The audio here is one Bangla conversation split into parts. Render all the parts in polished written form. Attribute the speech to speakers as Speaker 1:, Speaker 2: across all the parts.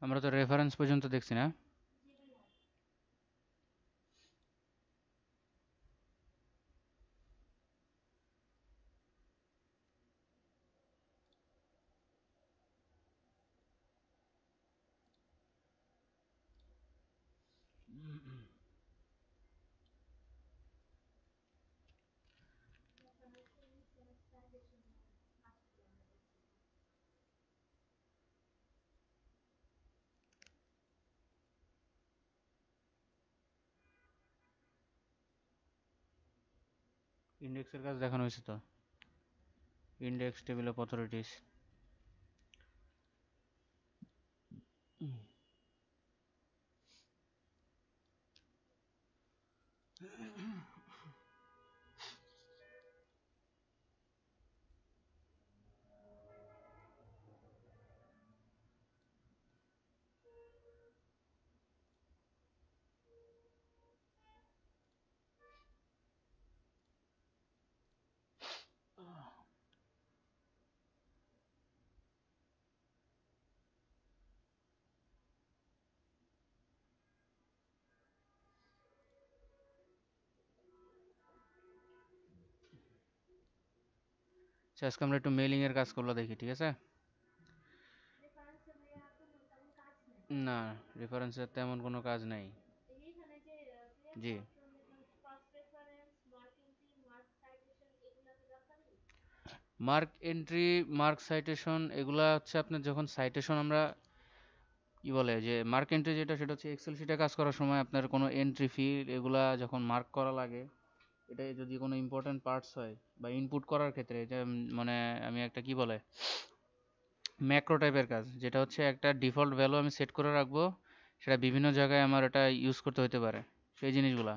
Speaker 1: আমরা তো রেফারেন্স পর্যন্ত দেখছি না? ইন্ডেক্সের কাজ দেখানো হয়েছে তো, ইন্ডেক্স টেবিল অফ অথরিটিস। আচ্ছা, আজকে আমরা একটু মেইলিং এর কাজ করলো দেখি, ঠিক আছে? না, রেফারেন্সের তেমন কোনো কাজ নাই। জি। মার্ক এন্ট্রি, মার্ক সাইটেশন এগুলা হচ্ছে আপনার যখন সাইটেশন আমরা কি বলে যে মার্ক এন্ট্রি যেটা, সেটা হচ্ছে এক্সেল শিটে কাজ করার সময় আপনার কোনো এন্ট্রি ফিল্ড এগুলা যখন মার্ক করা লাগে, এটা যদি কোনো ইম্পর্টেন্ট পার্টস হয় বা ইনপুট করার ক্ষেত্রে, এটা মানে আমি একটা কি বলে ম্যাক্রো টাইপের কাজ, যেটা হচ্ছে একটা ডিফল্ট ভ্যালু আমি সেট করে রাখবো, সেটা বিভিন্ন জায়গায় আমার এটা ইউজ করতে হতে পারে, সেই জিনিসগুলা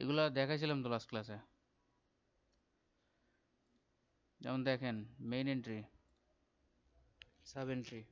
Speaker 1: এগুলা দেখাইছিলাম তো লাস্ট ক্লাসে। যেমন দেখেন, মেইন এন্ট্রি, সাব এন্ট্রি।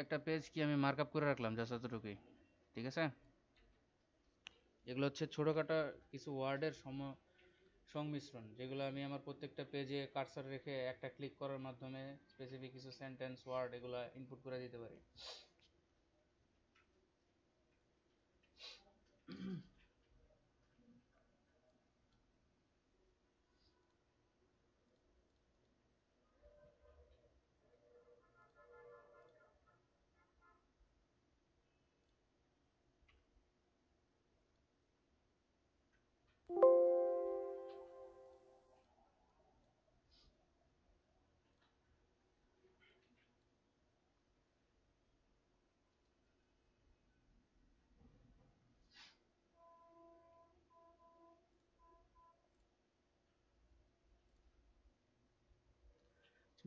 Speaker 1: একটা পেজ কি আমি মার্কআপ করে রাখলাম জাস্ট এতটুকুই, ঠিক আছে? এগুলো হচ্ছে ছোটখাটো কিছু ওয়ার্ডের সংমিশ্রণ, যেগুলো আমি আমার প্রত্যেকটা পেজে কার্সর রেখে একটা ক্লিক করার মাধ্যমে স্পেসিফিক কিছু সেন্টেন্স ওয়ার্ড এগুলো ইনপুট করে দিতে পারি।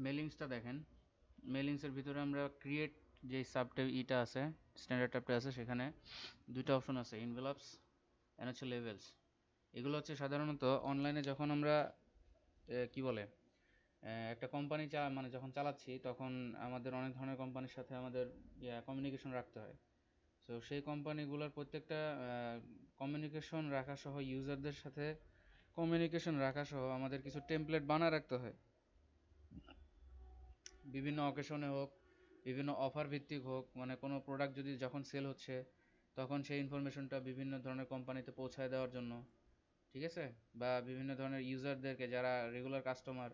Speaker 1: মেলিংসটা দেখেন, মেলিংসের ভিতরে আমরা ক্রিয়েট যে সাবট্যাব ইটা আছে, স্ট্যান্ডার্ড ট্যাবটা আছে, সেখানে দুইটা অপশন আছে, ইনভেলপস এন্ড হচ্ছে লেভেলস। এগুলো হচ্ছে সাধারণত অনলাইনে যখন আমরা কি বলে একটা কোম্পানি মানে যখন চালাচ্ছি, তখন আমাদের অনেক ধরনের কোম্পানির সাথে আমাদের কমিউনিকেশন রাখতে হয়। তো সেই কোম্পানিগুলোর প্রত্যেকটা কমিউনিকেশন রাখা সহ ইউজারদের সাথে কমিউনিকেশন রাখা সহ আমাদের কিছু টেমপ্লেট বানায় রাখতে হয়, বিভিন্ন অকেশনে হোক, বিভিন্ন অফার ভিত্তিক হোক, মানে কোনো প্রোডাক্ট যদি যখন সেল হচ্ছে তখন সেই ইনফরমেশনটা বিভিন্ন ধরনের কোম্পানিতে পৌঁছায় দেওয়ার জন্য, ঠিক আছে? বা বিভিন্ন ধরনের ইউজারদেরকে যারা রেগুলার কাস্টমার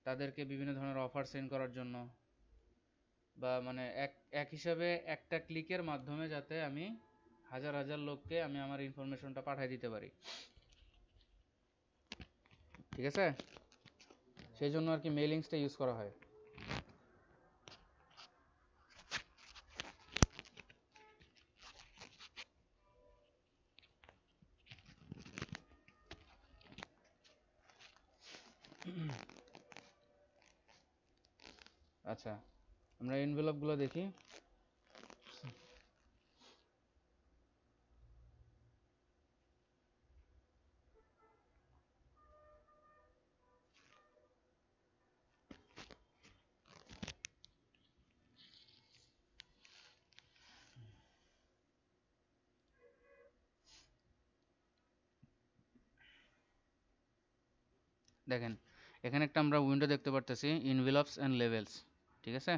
Speaker 1: তাদেরকে বিভিন্ন ধরনের অফার সেন্ড করার জন্য, বা মানে এক এক হিসাবে একটা ক্লিকের মাধ্যমে যাতে আমি হাজার হাজার লোককে আমি আমার ইনফরমেশনটা পাঠিয়ে দিতে পারি, ঠিক আছে? সেই জন্য আর কি মেইলিংসটা ইউজ করা হয়। আচ্ছা, আমরা এনভেলপগুলো দেখি। দেখেন, এখানে একটা আমরা উইন্ডো দেখতে পারতেছি, ইনভেলপস অ্যান্ড লেভেলস, ঠিক আছে?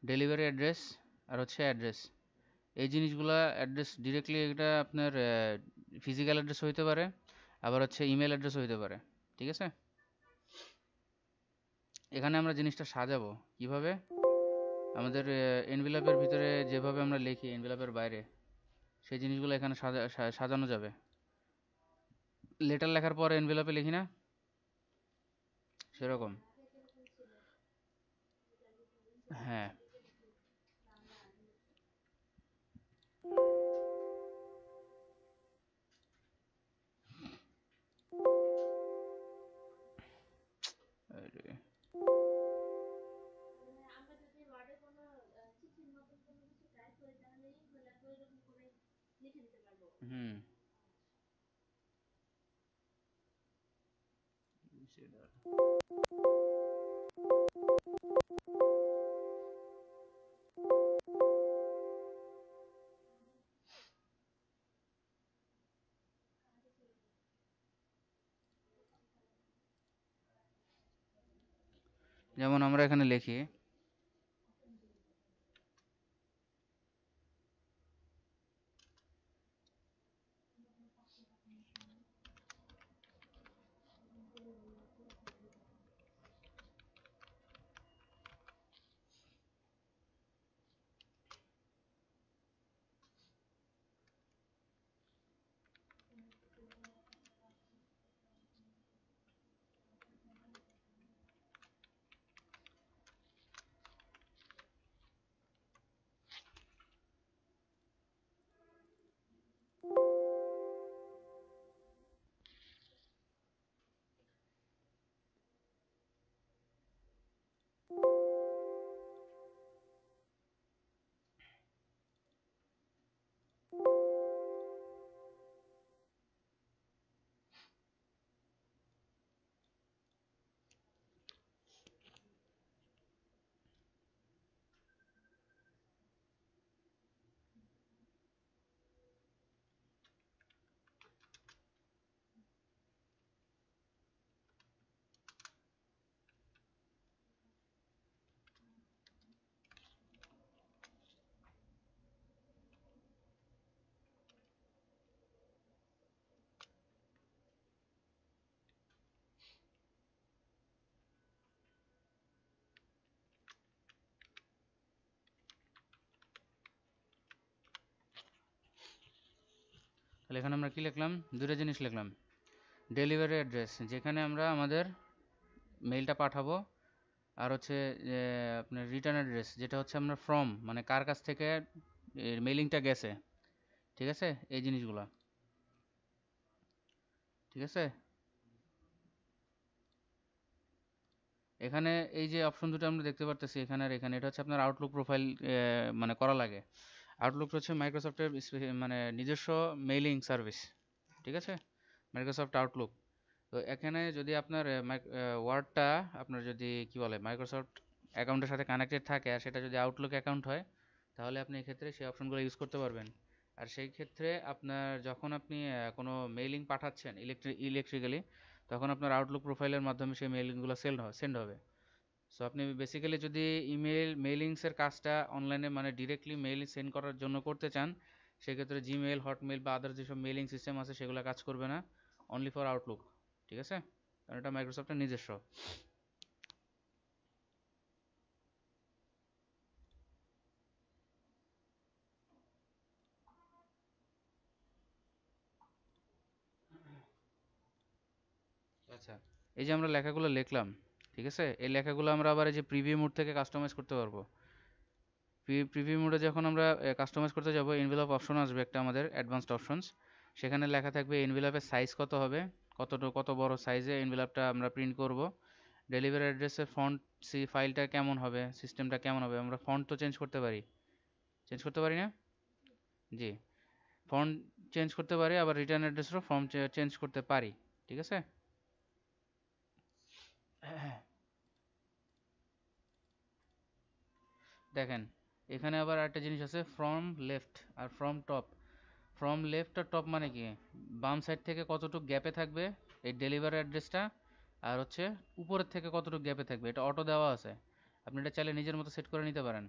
Speaker 1: ডেলিভারি অ্যাড্রেস আর হচ্ছে অ্যাড্রেস, এই জিনিসগুলা অ্যাড্রেস ডিরেক্টলি এটা আপনার ফিজিক্যাল অ্যাড্রেস হইতে পারে, আবার হচ্ছে ইমেল অ্যাড্রেস হইতে পারে, ঠিক আছে? এখানে আমরা জিনিসটা সাজাবো কিভাবে, আমাদের এনভেলপের ভিতরে যেভাবে আমরা লিখি এনভেলপের বাইরে, সেই জিনিসগুলো এখানে সাজানো যাবে। লেটার লেখার পর এনভেলপে লিখি না, সেরকম। হ্যাঁ, আরে, হুম, সেটা। যেমন আমরা এখানে লিখি, তাহলে এখানে আমরা কি লিখলাম, দুটো জিনিস লিখলাম। ডেলিভারি অ্যাড্রেস, যেখানে আমরা আমাদের মেইলটা পাঠাবো, আর হচ্ছে যে আপনার রিটার্ন অ্যাড্রেস, যেটা হচ্ছে আমরা ফ্রম, মানে কার কাছ থেকে মেইলিংটা গেছে, ঠিক আছে? এই জিনিসগুলা, ঠিক আছে? এখানে এই যে অপশন দুটো আমরা দেখতে পারতেছি এখানে আর এখানে, এটা হচ্ছে আপনার আউটলুক প্রোফাইল মানে করা লাগে। আউটলুক হচ্ছে মাইক্রোসফটের মানে নিজস্ব মেইলিং সার্ভিস, ঠিক আছে? Microsoft Outlook. তো এখানে যদি আপনার ওয়ার্ডটা আপনার যদি কি বলে মাইক্রোসফট অ্যাকাউন্টের সাথে কানেক্টেড থাকে আর সেটা যদি আউটলুক অ্যাকাউন্ট হয়, তাহলে আপনি এক্ষেত্রে সেই অপশনগুলো ইউজ করতে পারবেন। আর সেই ক্ষেত্রে আপনার যখন আপনি কোনো মেইলিং পাঠাচ্ছেন ইলেকট্রিক্যালি, তখন আপনার আউটলুক প্রোফাইলের মাধ্যমে সেই মেইলিংগুলো সেন্ড হবে। সো আপনি বেসিক্যালি যদি মেইলিংসের কাজটা অনলাইনে মানে ডিরেক্টলি মেইল সেন্ড করার জন্য করতে চান, সেক্ষেত্রে জিমেইল, হটমেইল বা আদার যেসব মেইলিং সিস্টেম আছে সেগুলো কাজ করবে না, অনলি ফর আউটলুক। ঠিক আছে, কারণ এটা মাইক্রোসফটের নিজস্ব। আচ্ছা, এই যে আমরা লেখাগুলো লিখলাম, ঠিক আছে, এই লেখাগুলো আমরা আবার এই যে প্রিভিউ মোড থেকে কাস্টমাইজ করতে পারবো। প্রিভিউ মোডে যখন আমরা কাস্টমাইজ করতে যাব, এনভেলপ অপশন আসবে একটা আমাদের অ্যাডভান্সড অপশনস। সেখানে লেখা থাকবে এনভেলপের সাইজ কত হবে, কত বড় সাইজে এনভেলপটা আমরা প্রিন্ট করব, ডেলিভারি অ্যাড্রেসের ফন্ট ফাইলটা কেমন হবে, সিস্টেমটা কেমন হবে। আমরা ফন্ট তো চেঞ্জ করতে পারি, চেঞ্জ করতে পারি না? জি, ফন্ট চেঞ্জ করতে পারি, আবার রিটার্ন অ্যাড্রেসেরও ফর্ম চেঞ্জ করতে পারি। ঠিক আছে। দেখেন, এখানে আবার একটা জিনিস আছে, ফ্রম লেফট আর ফ্রম টপ। ফ্রম লেফট আর টপ মানে কি, বাম সাইড থেকে কতটুকু গ্যাপে থাকবে এই ডেলিভারি অ্যাড্রেসটা, আর হচ্ছে উপরের থেকে কতটুকু গ্যাপে থাকবে, এটা অটো দেওয়া আছে। আপনি এটা চাইলে নিজের মতো সেট করে নিতে পারেন।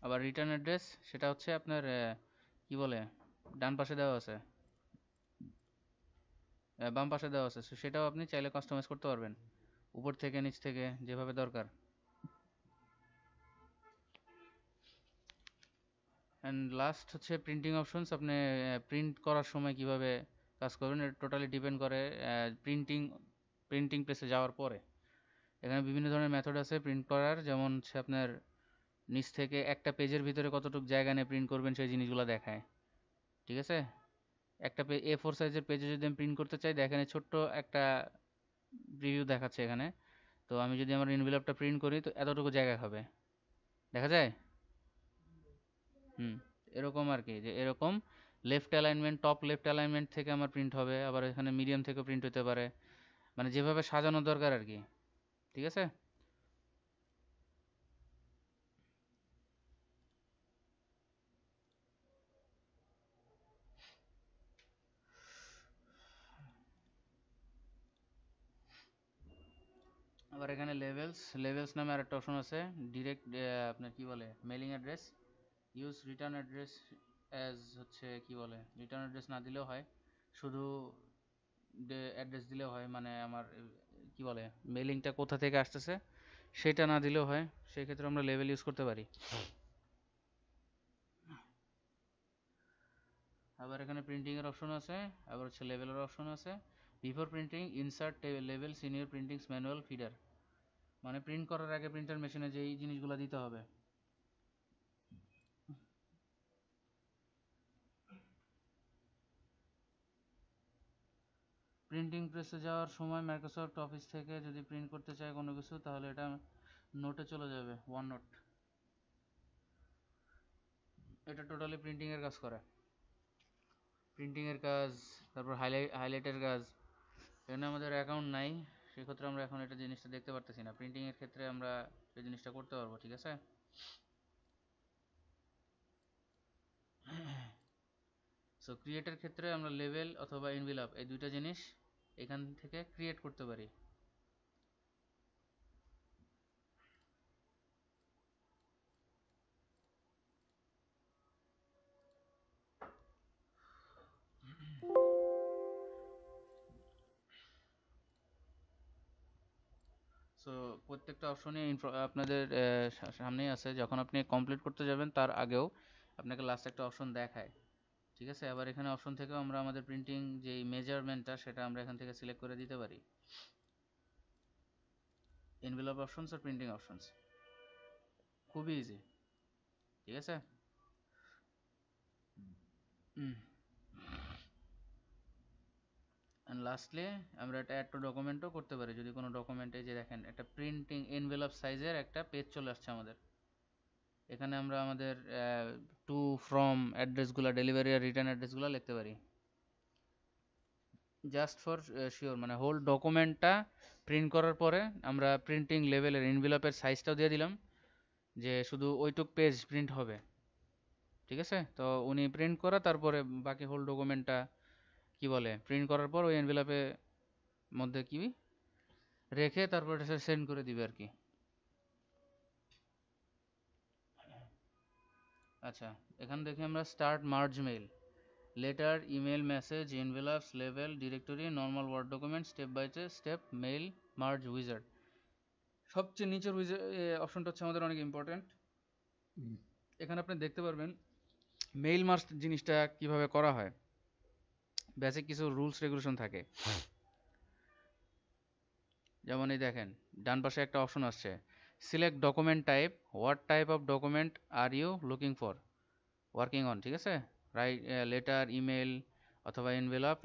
Speaker 1: আবার রিটার্ন অ্যাড্রেস, সেটা হচ্ছে আপনার কি বলে, ডান পাশে দেওয়া আছে, বাম পাশে দেওয়া আছে। So সেটাও আপনি চাইলে কাস্টমাইজ করতে পারবেন, উপর থেকে নিচ থেকে যেভাবে দরকার। অ্যান্ড লাস্ট হচ্ছে প্রিন্টিং অপশনস। আপনি প্রিন্ট করার সময় কিভাবে কাজ করবেন, এটা টোটালি ডিপেন্ড করে প্রিন্টিং প্রিন্টিং প্রেসে যাওয়ার পরে। এখানে বিভিন্ন ধরনের মেথড আছে প্রিন্ট করার, যেমন হচ্ছে আপনার নিচ থেকে একটা পেজের ভিতরে কতটুকু জায়গা নিয়ে প্রিন্ট করবেন সেই জিনিসগুলো দেখায়। ঠিক আছে, একটা A4 সাইজের পেজে যদি আমি প্রিন্ট করতে চাই, দেখেন এই ছোট্ট একটা প্রিভিউ দেখাচ্ছে এখানে। তো আমি যদি আমার এনভেলপটা প্রিন্ট করি তো এতটুকু জায়গা হবে, দেখা যায়। হুম, এরকম আর কি, যে এরকম left alignment, top left alignment থেকে আমার প্রিন্ট হবে, আবার এখানে মিডিয়াম থেকে প্রিন্ট হতে পারে, মানে যেভাবে সাজানো দরকার আর কি। ঠিক আছে। আবার এখানে লেভেলস নামে আরেকটা অপশন আছে, ডিরেক্ট আপনার কি বলে mailing address, use return address as হচ্ছে কি বলে, রিটার্ন অ্যাড্রেস না দিলেও হয়, শুধু অ্যাড্রেস দিলেও হয়, মানে আমার কি বলে মেলিংটা কোথা থেকে আসতেছে সেটা না দিলেও হয়। সেই ক্ষেত্রে আমরা লেভেল ইউজ করতে পারি। আবার এখানে প্রিন্টিং এর অপশন আছে, আবার হচ্ছে লেভেলের অপশন আছে। Before printing insert labels in your printings manual feeder, মানে প্রিন্ট করার আগে প্রিন্টার মেশিনে যেই জিনিসগুলো দিতে হবে। প্রিন্টিং প্রেসে যাওয়ার সময় মাইক্রোসফট অফিস থেকে যদি প্রিন্ট করতে চায় কোনো কিছু, তাহলে এটা নোটে চলে যাবে, ওয়ান নোট। এটা টোটালি প্রিন্টিং এর কাজ করে, প্রিন্টিং এর কাজ, তারপর হাইলাইটের কাজ। এখানে আমাদের অ্যাকাউন্ট নাই, সেক্ষেত্রে আমরা এখন এটা জিনিসটা দেখতে পারতেছি না। প্রিন্টিং এর ক্ষেত্রে আমরা এই জিনিসটা করতে পারবো। ঠিক আছে। সো ক্রিয়েটের ক্ষেত্রে আমরা লেভেল অথবা এনভেলপ এই দুইটা জিনিস এখান থেকে ক্রিয়েট করতে পারি। সো প্রত্যেকটা অপশনই আপনাদের সামনেই আছে, যখন আপনি কমপ্লিট করতে যাবেন তার আগেও আপনাকে লাস্ট একটা অপশন দেখায়। ঠিক আছে। আবার এখানে অপশন থেকেও আমরা আমাদের প্রিন্টিং যে মেজারমেন্টটা সেটা আমরা এখান থেকে সিলেক্ট করে দিতে পারি। এনভেলপ অপশনস আর প্রিন্টিং অপশনস, খুবই ইজি। ঠিক আছে। অ্যান্ড লাস্টলি আমরা একটা অ্যাড টু ডকুমেন্টও করতে পারি, যদি কোনো ডকুমেন্টে যে দেখেন একটা প্রিন্টিং এনভেলপ সাইজের একটা পেজ চলে আসছে আমাদের। এখানে আমরা আমাদের টু ফ্রম অ্যাড্রেসগুলো, ডেলিভারি আর রিটার্ন অ্যাড্রেসগুলো লিখতে পারি। জাস্ট ফর শিওর, মানে হোল ডকুমেন্টটা প্রিন্ট করার পরে আমরা প্রিন্টিং লেভেলের এনভেলপের সাইজটাও দিয়ে দিলাম, যে শুধু ওইটুক পেজ প্রিন্ট হবে। ঠিক আছে, তো উনি প্রিন্ট করা তারপরে বাকি হোল ডকুমেন্টটা কি বলে প্রিন্ট করার পর ওই এনভেলপে মধ্যে কি রেখে তারপর এটা সেন্ড করে দিবে আর কি। আচ্ছা, এখানে দেখি আমরা start merge mail, letter, email, message, envelopes, লেভেল, directory, normal word document, step by step, mail, merge wizard. সবচেয়ে নিচের অপশনটা হচ্ছে আমাদের অনেক ইম্পর্টেন্ট। এখানে আপনি দেখতে পারবেন মেইল মার্জ জিনিসটা কিভাবে করা হয়, বেসিক কিছু রুলস রেগুলেশন থাকে। যেমন এই দেখেন ডান পাশে একটা অপশন আসছে, select document type, what type of document are you looking for working on. ঠিক আছে, রাইট, লেটার, ইমেল অথবা এনভেলপ,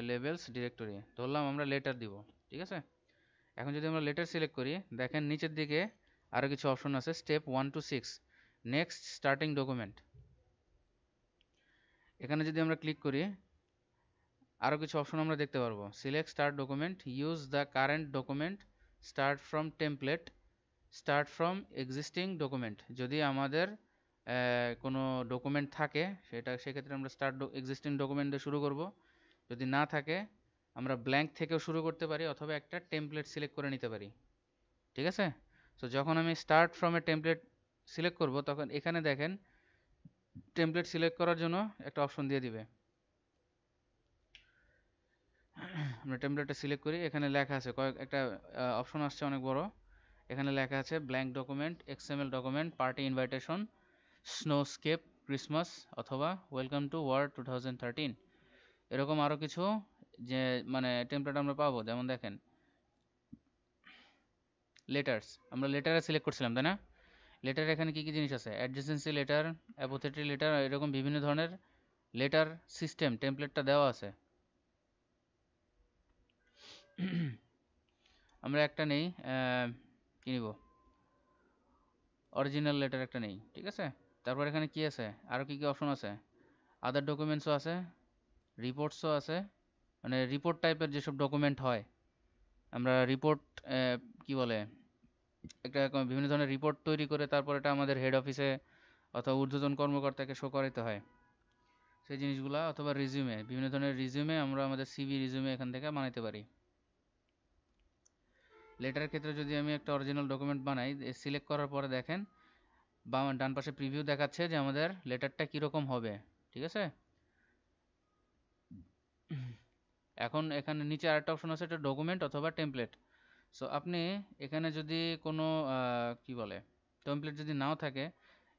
Speaker 1: লেভেলস, ডিরেক্টরি। ধরলাম আমরা লেটার দিব। ঠিক আছে, এখন যদি আমরা লেটার সিলেক্ট করি, দেখেন নিচের দিকে আরও কিছু অপশন আছে, step 1 to 6, next, starting document. এখানে যদি আমরা ক্লিক করি আরও কিছু অপশন আমরা দেখতে পারবো, select start document, use the current document, start from template, start from existing document. যদি আমাদের কোনো ডকুমেন্ট থাকে সেক্ষেত্রে আমরা স্টার্ট এক্সিস্টিং ডকুমেন্ট দিয়ে শুরু করব। যদি না থাকে আমরা ব্ল্যাঙ্ক থেকেও শুরু করতে পারি অথবা একটা টেমপ্লেট সিলেক্ট করে নিতে পারি। ঠিক আছে, সো যখন আমি start from a template select করব তখন এখানে দেখেন টেমপ্লেট সিলেক্ট করার জন্য একটা অপশন দিয়ে দিবে। আমরা টেমপ্লেটটা সিলেক্ট করি, এখানে লেখা আছে একটা অপশন আসছে অনেক বড়, এখানে লেখা আছে blank document, XML document, party invitation, snowscape, Christmas অথবা ওয়েলকাম টু ওয়ার্ল্ড 2013। এরকম আরও কিছু যে মানে টেমপ্লেট আমরা পাবো। যেমন দেখেন লেটার্স, আমরা লেটারে সিলেক্ট করছিলাম তাই না? লেটার এখানে কি কি জিনিস আছে, অ্যাডজেসেন্সি লেটার, অ্যাপোথেট্রি লেটার, এরকম বিভিন্ন ধরনের লেটার সিস্টেম টেমপ্লেটটা দেওয়া আছে। আমরা একটা নেই, কি নিব, অরিজিনাল লেটার একটা নেই। ঠিক আছে, তারপর এখানে কি আছে, আরও কি কি অপশন আছে, আদার ডকুমেন্টসও আছে, রিপোর্টসও আছে, মানে রিপোর্ট টাইপের যেসব ডকুমেন্ট হয়, আমরা রিপোর্ট কি বলে একটা বিভিন্ন ধরনের রিপোর্ট তৈরি করে তারপর এটা আমাদের হেড অফিসে অথবা ঊর্ধ্বতন কর্মকর্তাকে শো করাতে হয় সেই জিনিসগুলা, অথবা রিজিউমে, বিভিন্ন ধরনের রিজিউমে আমরা আমাদের সিভি রিজিউমে এখান থেকে বানাইতে পারি। লেটারের ক্ষেত্রে যদি আমি একটা অরিজিনাল ডকুমেন্ট বানাই, সিলেক্ট করার পরে দেখেন ডান পাশে প্রিভিউ দেখাচ্ছে যে আমাদের লেটারটা কীরকম হবে। ঠিক আছে, এখন এখানে নিচে আরেকটা অপশন আছে, এটা ডকুমেন্ট অথবা টেমপ্লেট। সো আপনি এখানে যদি কোনো কি বলে টেমপ্লেট যদি নাও থাকে,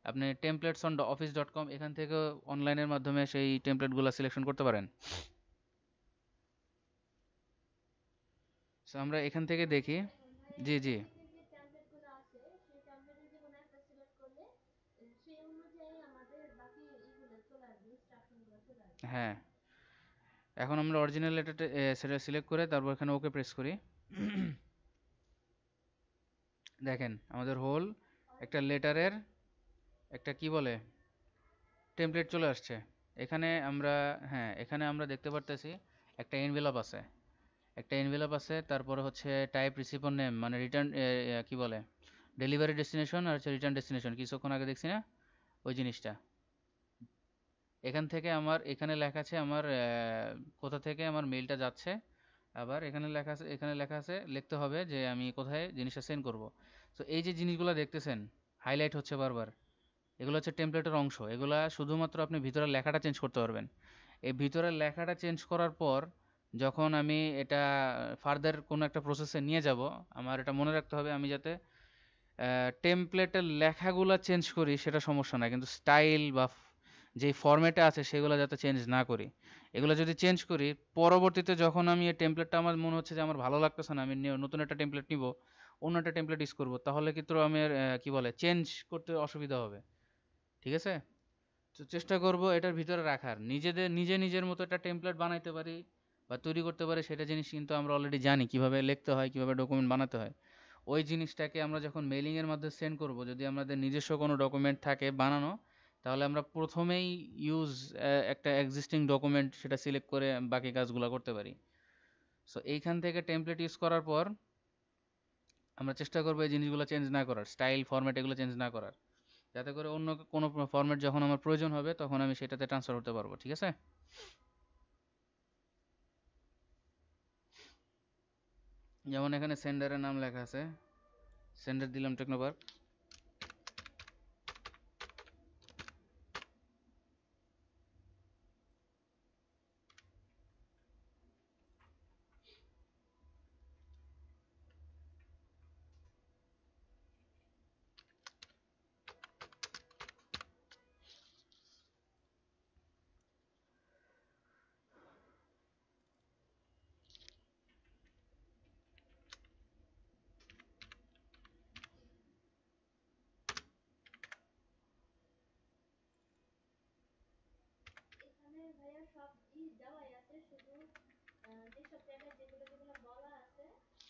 Speaker 1: আপনি টেমপ্লেটস অন office.com এখান থেকে অনলাইনের মাধ্যমে সেই টেমপ্লেটগুলো সিলেকশন করতে পারেন। সো আমরা এখান থেকে দেখি, জি জি হ্যাঁ, এখন আমরা অরিজিনাল লেটারটা সেটা সিলেক্ট করে তারপর এখানে ওকে প্রেস করি। দেখেন আমাদের হোল একটা লেটারের একটা কি বলে টেমপ্লেট চলে আসছে। এখানে আমরা, হ্যাঁ এখানে আমরা দেখতে পারতেছি একটা এনভেলপ আছে, একটা এনভেলপ আছে, তারপরে হচ্ছে টাইপ রিসিভার নেম, মানে রিটার্ন কি বলে ডেলিভারি ডেস্টিনেশন আর হচ্ছে রিটার্ন ডেস্টিনেশন, কিছুক্ষণ আগে দেখছি না ওই জিনিসটা। এখান থেকে আমার এখানে লেখা আছে আমার কোথা থেকে আমার মেইলটা যাচ্ছে, আবার এখানে লেখা আছে লিখতে হবে যে আমি কোথায় জিনিসটা সেন্ড করব। তো এই যে জিনিসগুলো দেখতেছেন হাইলাইট হচ্ছে বারবার, এগুলো হচ্ছে টেমপ্লেটের অংশ। এগুলা শুধুমাত্র আপনি ভিতরের লেখাটা চেঞ্জ করতে পারবেন। এই ভিতরের লেখাটা চেঞ্জ করার পর যখন আমি এটা ফার্দার কোনো একটা প্রসেসে নিয়ে যাব, আমার এটা মনে রাখতে হবে আমি যাতে টেমপ্লেটের লেখাগুলো চেঞ্জ করি সেটা সমস্যা না, কিন্তু স্টাইল বা যেই ফরম্যাটে আছে সেগুলো যাতে চেঞ্জ না করি। এগুলো যদি চেঞ্জ করি পরবর্তীতে যখন আমি এই টেমপ্লেটটা আমার মনে হচ্ছে যে আমার ভালো লাগতেছে না, আমি নতুন একটা টেমপ্লেট নিব, অন্য একটা টেমপ্লেট ইউজ করবো, তাহলে কিন্তু আমি কি বলে চেঞ্জ করতে অসুবিধা হবে। ঠিক আছে, তো চেষ্টা করব এটার ভিতরে রাখার, নিজের মতো একটা টেমপ্লেট বানাইতে পারি বা তৈরি করতে পারি, সেটা জিনিস কিন্তু আমরা অলরেডি জানি কিভাবে লিখতে হয়, কিভাবে ডকুমেন্ট বানাতে হয়। ওই জিনিসটাকে আমরা যখন মেইলিংয়ের মাধ্যমে সেন্ড করব, যদি আমাদের নিজস্ব কোনো ডকুমেন্ট থাকে বানানো, তাহলে আমরা প্রথমেই ইউজ একটা এক্সিস্টিং ডকুমেন্ট সেটা সিলেক্ট করে বাকি কাজগুলো করতে পারি। সো এইখান থেকে টেমপ্লেট ইউজ করার পর আমরা চেষ্টা করবো এই জিনিসগুলো চেঞ্জ না করার, স্টাইল ফরম্যাট এগুলো চেঞ্জ না করার, যাতে করে অন্য কোনো ফরম্যাট যখন আমার প্রয়োজন হবে তখন আমি সেটাতে ট্রান্সফার করতে পারবো। ঠিক আছে? যেমন এখানে সেন্ডারের নাম লেখা আছে, সেন্ডার দিলাম টেকনোপার্ক।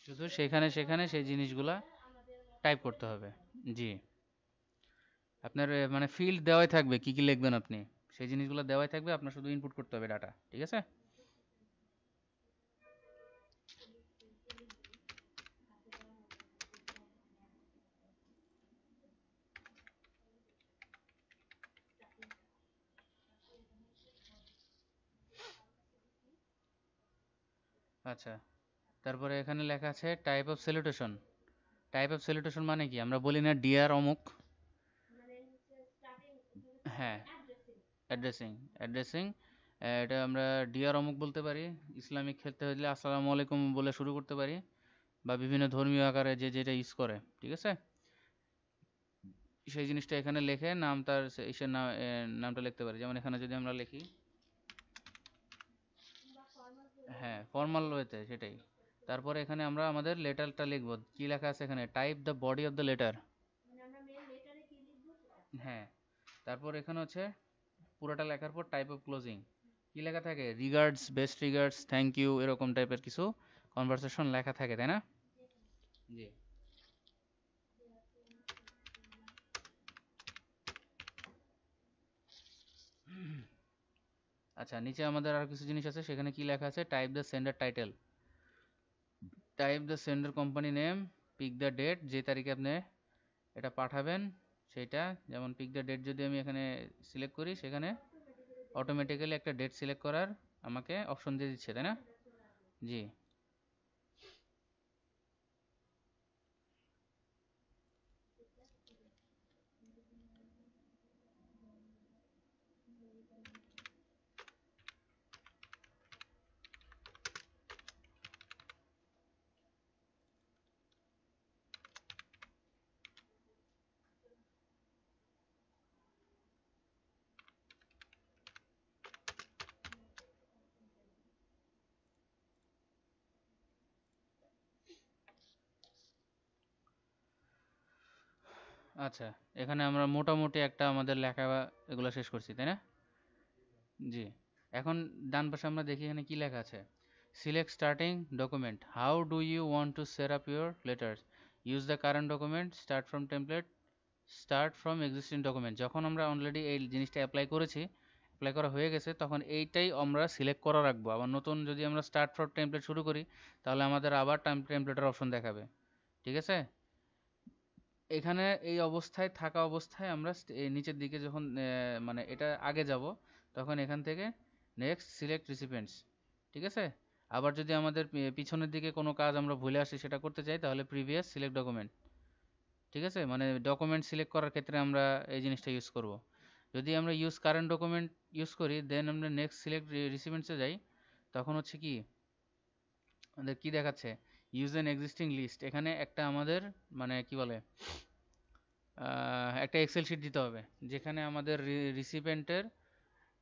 Speaker 1: শুধু সেখানে সেখানে সেই জিনিসগুলা টাইপ করতে হবে। জি, আপনার মানে ফিল্ড দেওয়াই থাকবে কি কি লিখবেন আপনি, সেই জিনিসগুলো দেওয়াই থাকবে, আপনার শুধু ইনপুট করতে হবে ডাটা। ঠিক আছে? আচ্ছা, তারপরে এখানে লেখা আছে type of salutation. Type of salutation মানে কি, আমরা বলি না ডিয়ার অমুক? হ্যাঁ, অ্যাড্রেসিং, অ্যাড্রেসিং। এটা আমরা ডিয়ার অমুক বলতে পারি, ইসলামিক ক্ষেত্রে হলে আসসালামু আলাইকুম বলে শুরু করতে পারি, বা বিভিন্ন ধর্মীয় আকারে যে যেটা ইউজ করে। ঠিক আছে? সেই জিনিসটা এখানে লিখে নাম তার ইসের নাম নামটা লিখতে পারি। যেমন এখানে যদি আমরা লিখি, হ্যাঁ ফর্মাল ওয়েতে সেটাই। তারপরে এখানে আমরা আমাদের লেটারটা লিখবো, কি লেখা আছে এখানে, type the body of the letter. হ্যাঁ, তারপর এখানে হচ্ছে পুরোটা লেখার পর টাইপ অফ ক্লোজিং কি লেখা থাকে, regards, best regards, thank you, এরকম টাইপের কিছু কনভারসেশন লেখা থাকে, তাই না? জি। আচ্ছা, নিচে আমাদের আর কিছু জিনিস আছে, সেখানে কি লেখা আছে, type the sender title, type the sender company name, pick the date, যে তারিখে আপনি এটা পাঠাবেন সেইটা। যেমন পিক দ্য ডেট যদি আমি এখানে সিলেক্ট করি, সেখানে অটোমেটিক্যালি একটা ডেট সিলেক্ট করার আমাকে অপশন দিয়ে দিচ্ছে, তাই না? জি। আচ্ছা, এখানে আমরা মোটামুটি একটা আমাদের লেখা এগুলো শেষ করছি, তাই না? জি। এখন ডান পাশে আমরা দেখি এখানে কি লেখা আছে, select starting document, how do you want to set up your letters, use the current document, start from template, start from existing document. যখন আমরা অলরেডি এই জিনিসটা অ্যাপ্লাই করেছি, অ্যাপ্লাই করা হয়ে গেছে, তখন এইটাই আমরা সিলেক্ট করা রাখবো। আবার নতুন যদি আমরা স্টার্ট ফ্রম টেমপ্লেট শুরু করি, তাহলে আমাদের আবার টেমপ্লেটের অপশন দেখাবে। ঠিক আছে? এখানে এই অবস্থায় থাকা অবস্থায় আমরা এই নিচের দিকে যখন মানে এটা আগে যাব, তখন এখান থেকে নেক্সট সিলেক্ট রিসিপিয়েন্টস। ঠিক আছে? আবার যদি আমাদের পিছনের দিকে কোনো কাজ আমরা ভুলে আসি, সেটা করতে চাই, তাহলে প্রিভিয়াস সিলেক্ট ডকুমেন্ট। ঠিক আছে? মানে ডকুমেন্ট সিলেক্ট করার ক্ষেত্রে আমরা এই জিনিসটা ইউজ করব। যদি আমরা ইউজ কারেন্ট ডকুমেন্ট ইউজ করি, দেন আমরা নেক্সট সিলেক্ট রিসিপিয়েন্টসে যাই, তখন হচ্ছে কি আমাদের কি দেখাচ্ছে, ইউজ এন এক্সিস্টিং লিস্ট। এখানে একটা আমাদের মানে কি বলে, একটা এক্সেল শিট দিতে হবে, যেখানে আমাদের রিসিপিয়েন্টের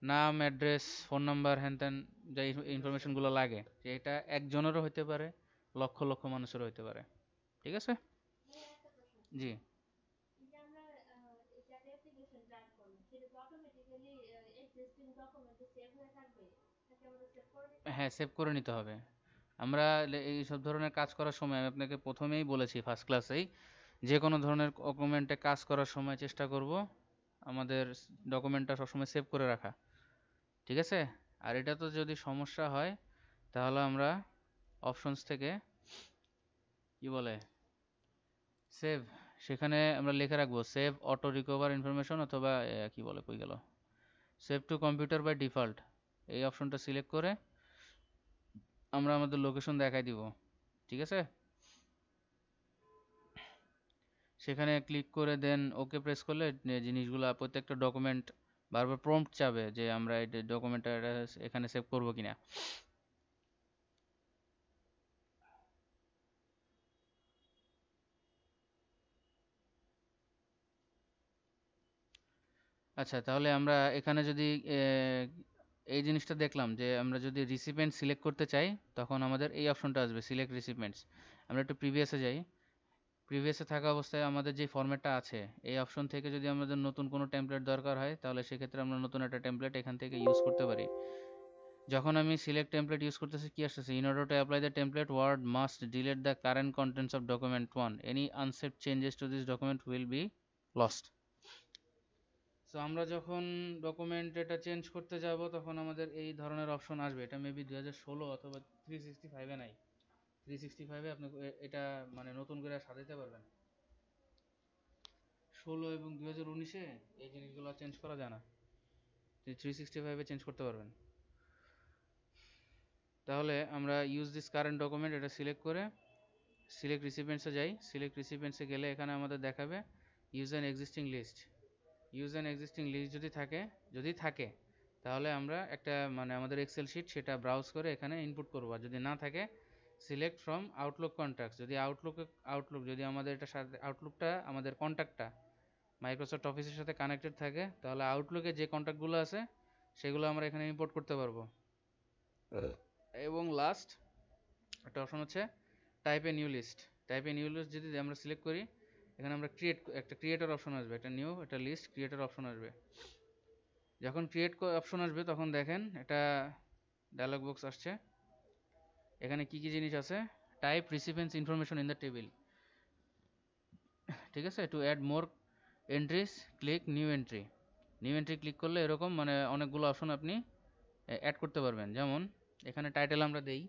Speaker 1: নাম, অ্যাড্রেস, ফোন নাম্বার, হ্যান ত্যান যে ইনফরমেশনগুলো লাগে, যে এটা একজনেরও হতে পারে, লক্ষ লক্ষ মানুষেরও হতে পারে। ঠিক আছে? জি। হ্যাঁ, সেভ করে নিতে হবে। আমরা এই সব ধরনের কাজ করার সময় আমি আপনাকে প্রথমেই বলেছি ফার্স্ট ক্লাসেই, যে কোনো ধরনের ডকুমেন্টে কাজ করার সময় চেষ্টা করব আমাদের ডকুমেন্টটা সবসময় সেভ করে রাখা। ঠিক আছে? আর এটা তো যদি সমস্যা হয়, তাহলে আমরা অপশনস থেকে কি বলে সেভ, সেখানে আমরা লিখে রাখবো সেভ অটো রিকভার ইনফরমেশন, অথবা কি বলে কই গেল, save to computer by default, এই অপশনটা সিলেক্ট করে আমরা আমাদের লোকেশন দেখাই দিব। ঠিক আছে, সেখানে ক্লিক করে দেন ওকে প্রেস করলে জিনিসগুলা প্রত্যেকটা ডকুমেন্ট বারবার প্রম্পট চাবে যে আমরা এই ডকুমেন্টটা এখানে সেভ করব কিনা। আচ্ছা, তাহলে আমরা এখানে যদি এই জিনিসটা দেখলাম যে আমরা যদি রিসিপিয়েন্ট সিলেক্ট করতে চাই তখন আমাদের এই অপশনটা আসবে সিলেক্ট রিসিপিয়েন্টস। আমরা একটু প্রিভিয়াসে যাই, প্রিভিয়াসে থাকা অবস্থায় আমাদের যে ফরম্যাটটা আছে এই অপশন থেকে যদি আমাদের নতুন কোনো টেমপ্লেট দরকার হয় তাহলে সেক্ষেত্রে আমরা নতুন একটা টেমপ্লেট এখান থেকে ইউজ করতে পারি। যখন আমি সিলেক্ট টেমপ্লেট ইউজ করতেছি কি আসতেছে, in order to apply the template word must delete the current contents of document 1, any unsaved changes to this document will be lost. So আমরা যখন ডকুমেন্ট এটা চেঞ্জ করতে যাব তখন আমাদের এই ধরনের অপশন আসবে। এটা মেবি 2016 অথবা 365 নাই, 365 আপনি এটা মানে নতুন করে সাজাইতে পারবেন। 16 এবং 2019 এই জিনিসগুলো চেঞ্জ করা যায় না, 365 চেঞ্জ করতে পারবেন। তাহলে আমরা ইউজ দিস কারেন্ট ডকুমেন্ট এটা সিলেক্ট করে সিলেক্ট রিসিপিয়েন্টসে যাই। সিলেক্ট রিসিপিয়েন্টসে গেলে এখানে আমাদের দেখাবে use an existing list. Use an existing list যদি থাকে তাহলে আমরা একটা মানে আমাদের এক্সেল শিট সেটা ব্রাউজ করে এখানে ইনপুট করব। আর যদি না থাকে সিলেক্ট ফ্রম আউটলুক কন্ট্যাক্টস, যদি আউটলুক যদি আমাদের এটা সাথে আউটলুকটা আমাদের কন্ট্যাক্টটা মাইক্রোসফট অফিসের সাথে কানেক্টেড থাকে তাহলে আউটলুকে যে কন্ট্যাক্টগুলো আছে সেগুলো আমরা এখানে ইম্পোর্ট করতে পারবো। এবং লাস্ট একটা অপশন হচ্ছে type a new list. Type a new list যদি আমরা সিলেক্ট করি এখানে আমরা একটা ক্রিয়েটর অপশন আসবে, একটা নিউ একটা লিস্ট ক্রিয়েটর অপশন আসবে। যখন ক্রিয়েট অপশন আসবে তখন দেখেন একটা ডায়লগ বক্স আসছে। এখানে কি কি জিনিস আছে, type recipients information in the table, ঠিক আছে। To add more entries click new entry. New entry click করলে এরকম মানে অনেকগুলো অপশন আপনি অ্যাড করতে পারবেন। যেমন এখানে টাইটেল আমরা দেই,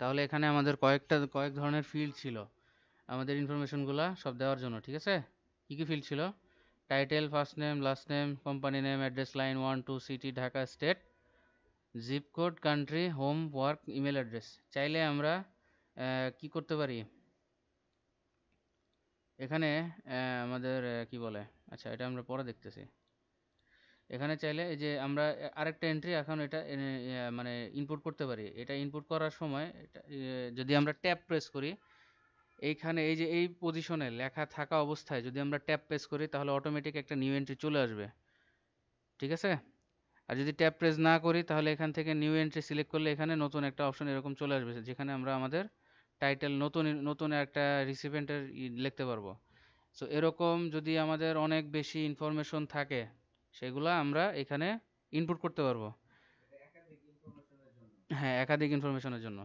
Speaker 1: তাহলে এখানে আমাদের কয়েক ধরনের ফিল্ড ছিল আমাদের ইনফরমেশনগুলো সব দেওয়ার জন্য। ঠিক আছে, কি কি ফিল্ড ছিল, title, first name, last name, company name, address line 1 2, city Dhaka, state, zip code, country, home, work, email address. চাইলে আমরা কি করতে পারি এখানে আমাদের কি বলে, আচ্ছা এটা আমরা পরে দেখতেছি। এখানে চাইলে এই যে আমরা আরেকটা এন্ট্রি এখন এটা মানে ইনপুট করতে পারি। এটা ইনপুট করার সময় যদি আমরা ট্যাব প্রেস করি এইখানে এই যে এই পজিশনে লেখা থাকা অবস্থায় যদি আমরা ট্যাব প্রেস করি তাহলে অটোমেটিক একটা নিউ এন্ট্রি চলে আসবে। ঠিক আছে, আর যদি ট্যাব প্রেস না করি তাহলে এখান থেকে নিউ এন্ট্রি সিলেক্ট করলে এখানে নতুন একটা অপশন এরকম চলে আসবে যেখানে আমরা আমাদের টাইটেল নতুন নতুন একটা রিসিপিয়েন্টের লিখতে পারবো। সো এরকম যদি আমাদের অনেক বেশি ইনফরমেশন থাকে সেগুলো আমরা এখানে ইনপুট করতে পারবো। হ্যাঁ, একাধিক ইনফরমেশনের জন্য।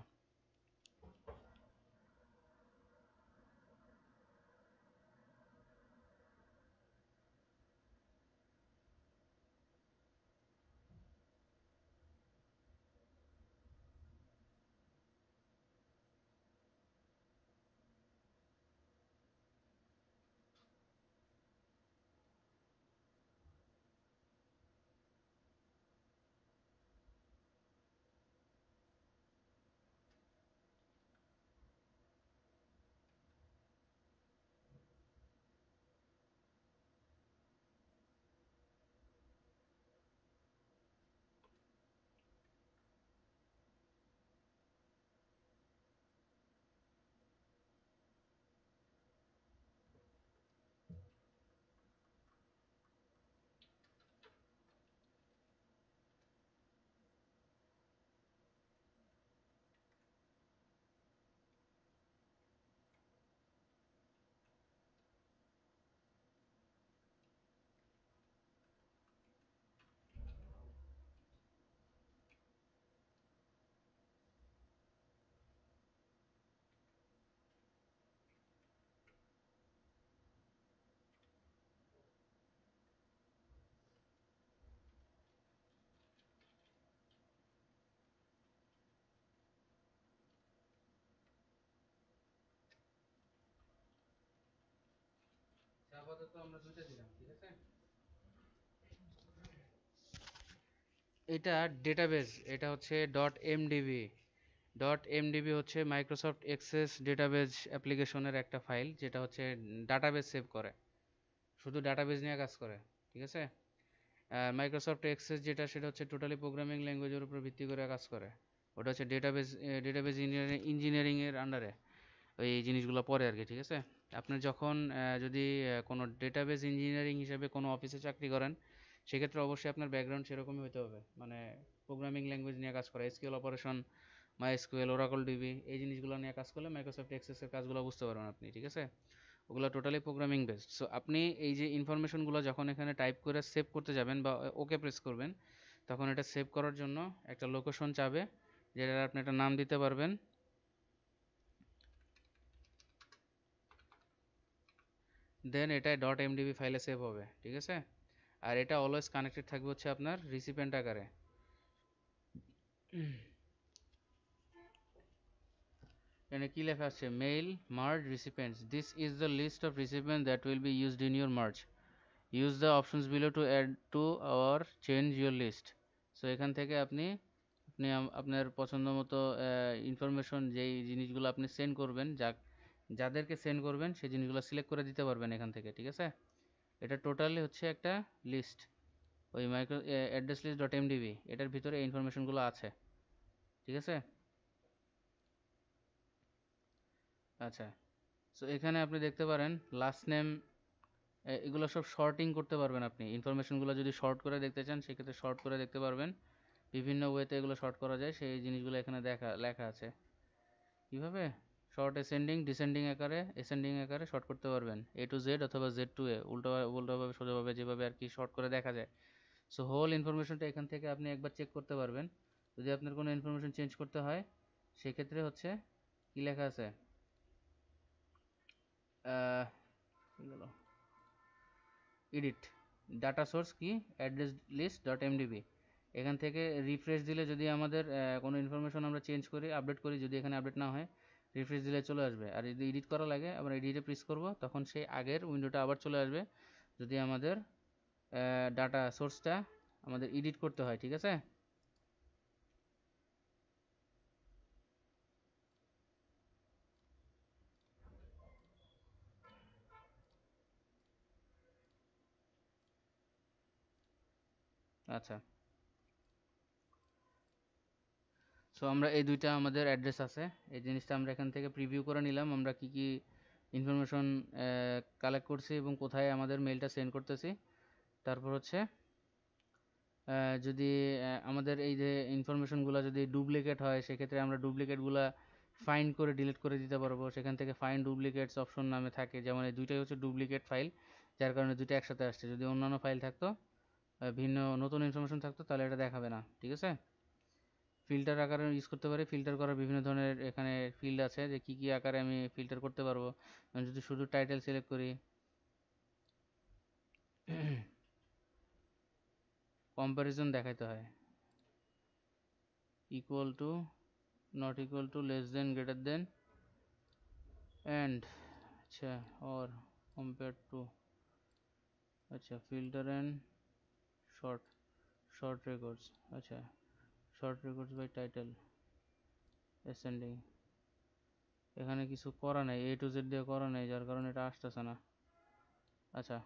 Speaker 1: আপাতত আমরা দুইটা দিলাম, ঠিক আছে। এটা ডেটাবেজ, এটা হচ্ছে ডট এমডিবি। ডট এমডিবি হচ্ছে মাইক্রোসফট এক্সেস ডেটাবেজ অ্যাপ্লিকেশনের একটা ফাইল, যেটা হচ্ছে ডাটাবেজ সেভ করে, শুধু ডাটাবেজ নিয়ে কাজ করে, ঠিক আছে। মাইক্রোসফট এক্সেস যেটা, সেটা হচ্ছে টোটালি প্রোগ্রামিং ল্যাঙ্গুয়েজের উপর ভিত্তি করে কাজ করে। ওটা হচ্ছে ডেটাবেজ ইঞ্জিনিয়ারিংয়ের আন্ডারে ওই জিনিসগুলো পড়ে আর কি, ঠিক আছে। আপনি যখন যদি কোনো ডেটাবেজ ইঞ্জিনিয়ারিং হিসেবে কোনো অফিসে চাকরি করেন, সেক্ষেত্রে অবশ্যই আপনার ব্যাকগ্রাউন্ড সেরকমই হতে হবে, মানে প্রোগ্রামিং ল্যাঙ্গুয়েজ নিয়ে কাজ করা, SQL operation, MySQL, Oracle DB, এই জিনিসগুলো নিয়ে কাজ করলে মাইক্রোসফট এক্সেসের কাজগুলো বুঝতে পারবেন আপনি, ঠিক আছে। ওগুলো টোটালি প্রোগ্রামিং বেসড। সো আপনি এই যে ইনফরমেশনগুলো যখন এখানে টাইপ করে সেভ করতে যাবেন বা ওকে প্রেস করবেন, তখন এটা সেভ করার জন্য একটা লোকেশন চাবে, যেটা আপনি একটা নাম দিতে পারবেন। দেন এটা ডট এমডিবি ফাইলে সেভ হবে, ঠিক আছে। আর এটা অলওয়েজ কানেক্টেড থাকবে হচ্ছে আপনার রিসিপিয়েন্ট আকারে। এখানে কি লেখা আছে? Mail merge recipients, this is the list of recipient that will be used in your merge, use the options below to add to or change your list. So এখান থেকে আপনি আপনি আপনার পছন্দ মতো ইনফরমেশন, যেই জিনিসগুলো আপনি সেন্ড করবেন, যাদেরকে সেন্ড করবেন সেই জিনিসগুলো সিলেক্ট করে দিতে পারবেন এখান থেকে, ঠিক আছে। এটা টোটালি হচ্ছে একটা লিস্ট, ওই micro address list dot MDB, এটার ভিতরে এই ইনফরমেশনগুলো আছে, ঠিক আছে। আচ্ছা, সো এখানে আপনি দেখতে পারেন লাস্ট নেম, এগুলো সব শর্টিং করতে পারবেন আপনি। ইনফরমেশনগুলো যদি শর্ট করে দেখতে চান, সেক্ষেত্রে শর্ট করে দেখতে পারবেন। বিভিন্ন ওয়েতে এগুলো শর্ট করা যায়, সেই জিনিসগুলো এখানে লেখা আছে কিভাবে শর্ট ডিসেন্ডিং আকারে শর্ট করতে পারবেন, এ টু জেড অথবা জেড টু এ, উল্টোভাবে সোজাভাবে, যেভাবে আর কি শর্ট করে দেখা যায়। সো হোল ইনফরমেশনটা এখান থেকে আপনি একবার চেক করতে পারবেন। যদি আপনার কোনো ইনফরমেশন চেঞ্জ করতে হয়, সেক্ষেত্রে হচ্ছে কি লেখা আছে, কি গেল, এডিট ডাটা সোর্স কি, অ্যাড্রেস লিস্ট ডট এমডিবি। এখান থেকে রিফ্রেশ দিলে যদি আমাদের কোনো ইনফরমেশন আমরা চেঞ্জ করি, আপডেট করি, যদি এখানে আপডেট না হয়, রিফ্রেশ দিলে চলে আসবে। আর যদি এডিট করা লাগে, আমরা এডিটে প্রেস করব, তখন সেই আগের উইন্ডোটা আবার চলে আসবে, যদি আমাদের ডাটা সোর্সটা আমাদের এডিট করতে হয়, ঠিক আছে। আচ্ছা, সো আমরা এই দুইটা আমাদের অ্যাড্রেস আছে, এই জিনিসটা আমরা এখান থেকে প্রিভিউ করে নিলাম, আমরা কি কি ইনফরমেশন কালেক্ট করছি এবং কোথায় আমাদের মেলটা সেন্ড করতেছি। তারপর হচ্ছে যদি আমাদের এই যে ইনফরমেশনগুলো যদি ডুপ্লিকেট হয়, সেক্ষেত্রে আমরা ডুপ্লিকেটগুলো ফাইন্ড করে ডিলিট করে দিতে পারবো। সেখান থেকে ফাইন্ড ডুপ্লিকেটস অপশন নামে থাকে, যেমন এই দুইটাই হচ্ছে ডুপ্লিকেট ফাইল, যার কারণে দুইটা একসাথে আসছে। যদি অন্যান্য ফাইল থাকতো, ভিন্ন নতুন ইনফরমেশন থাকতো, তাহলে এটা দেখাবে না, ঠিক আছে। ফিল্টার আকারে ইউজ করতে পারি, ফিল্টার করার বিভিন্ন ধরনের এখানে ফিল্ড আছে, যে কি কি আকারে আমি ফিল্টার করতে পারবো। আমি যদি শুধু টাইটেল সিলেক্ট করি, কম্প্যারিজন দেখাইতে হয়, equal to, not equal to, less than, greater than, and, আচ্ছা, or compared to, আচ্ছা, filter and short short records, আচ্ছা, short records by title, ascending, এখানে কিছু করা নাই, এ টু জেড দিয়ে করা নাই, যার কারণে এটা আসতেছে না। আচ্ছা,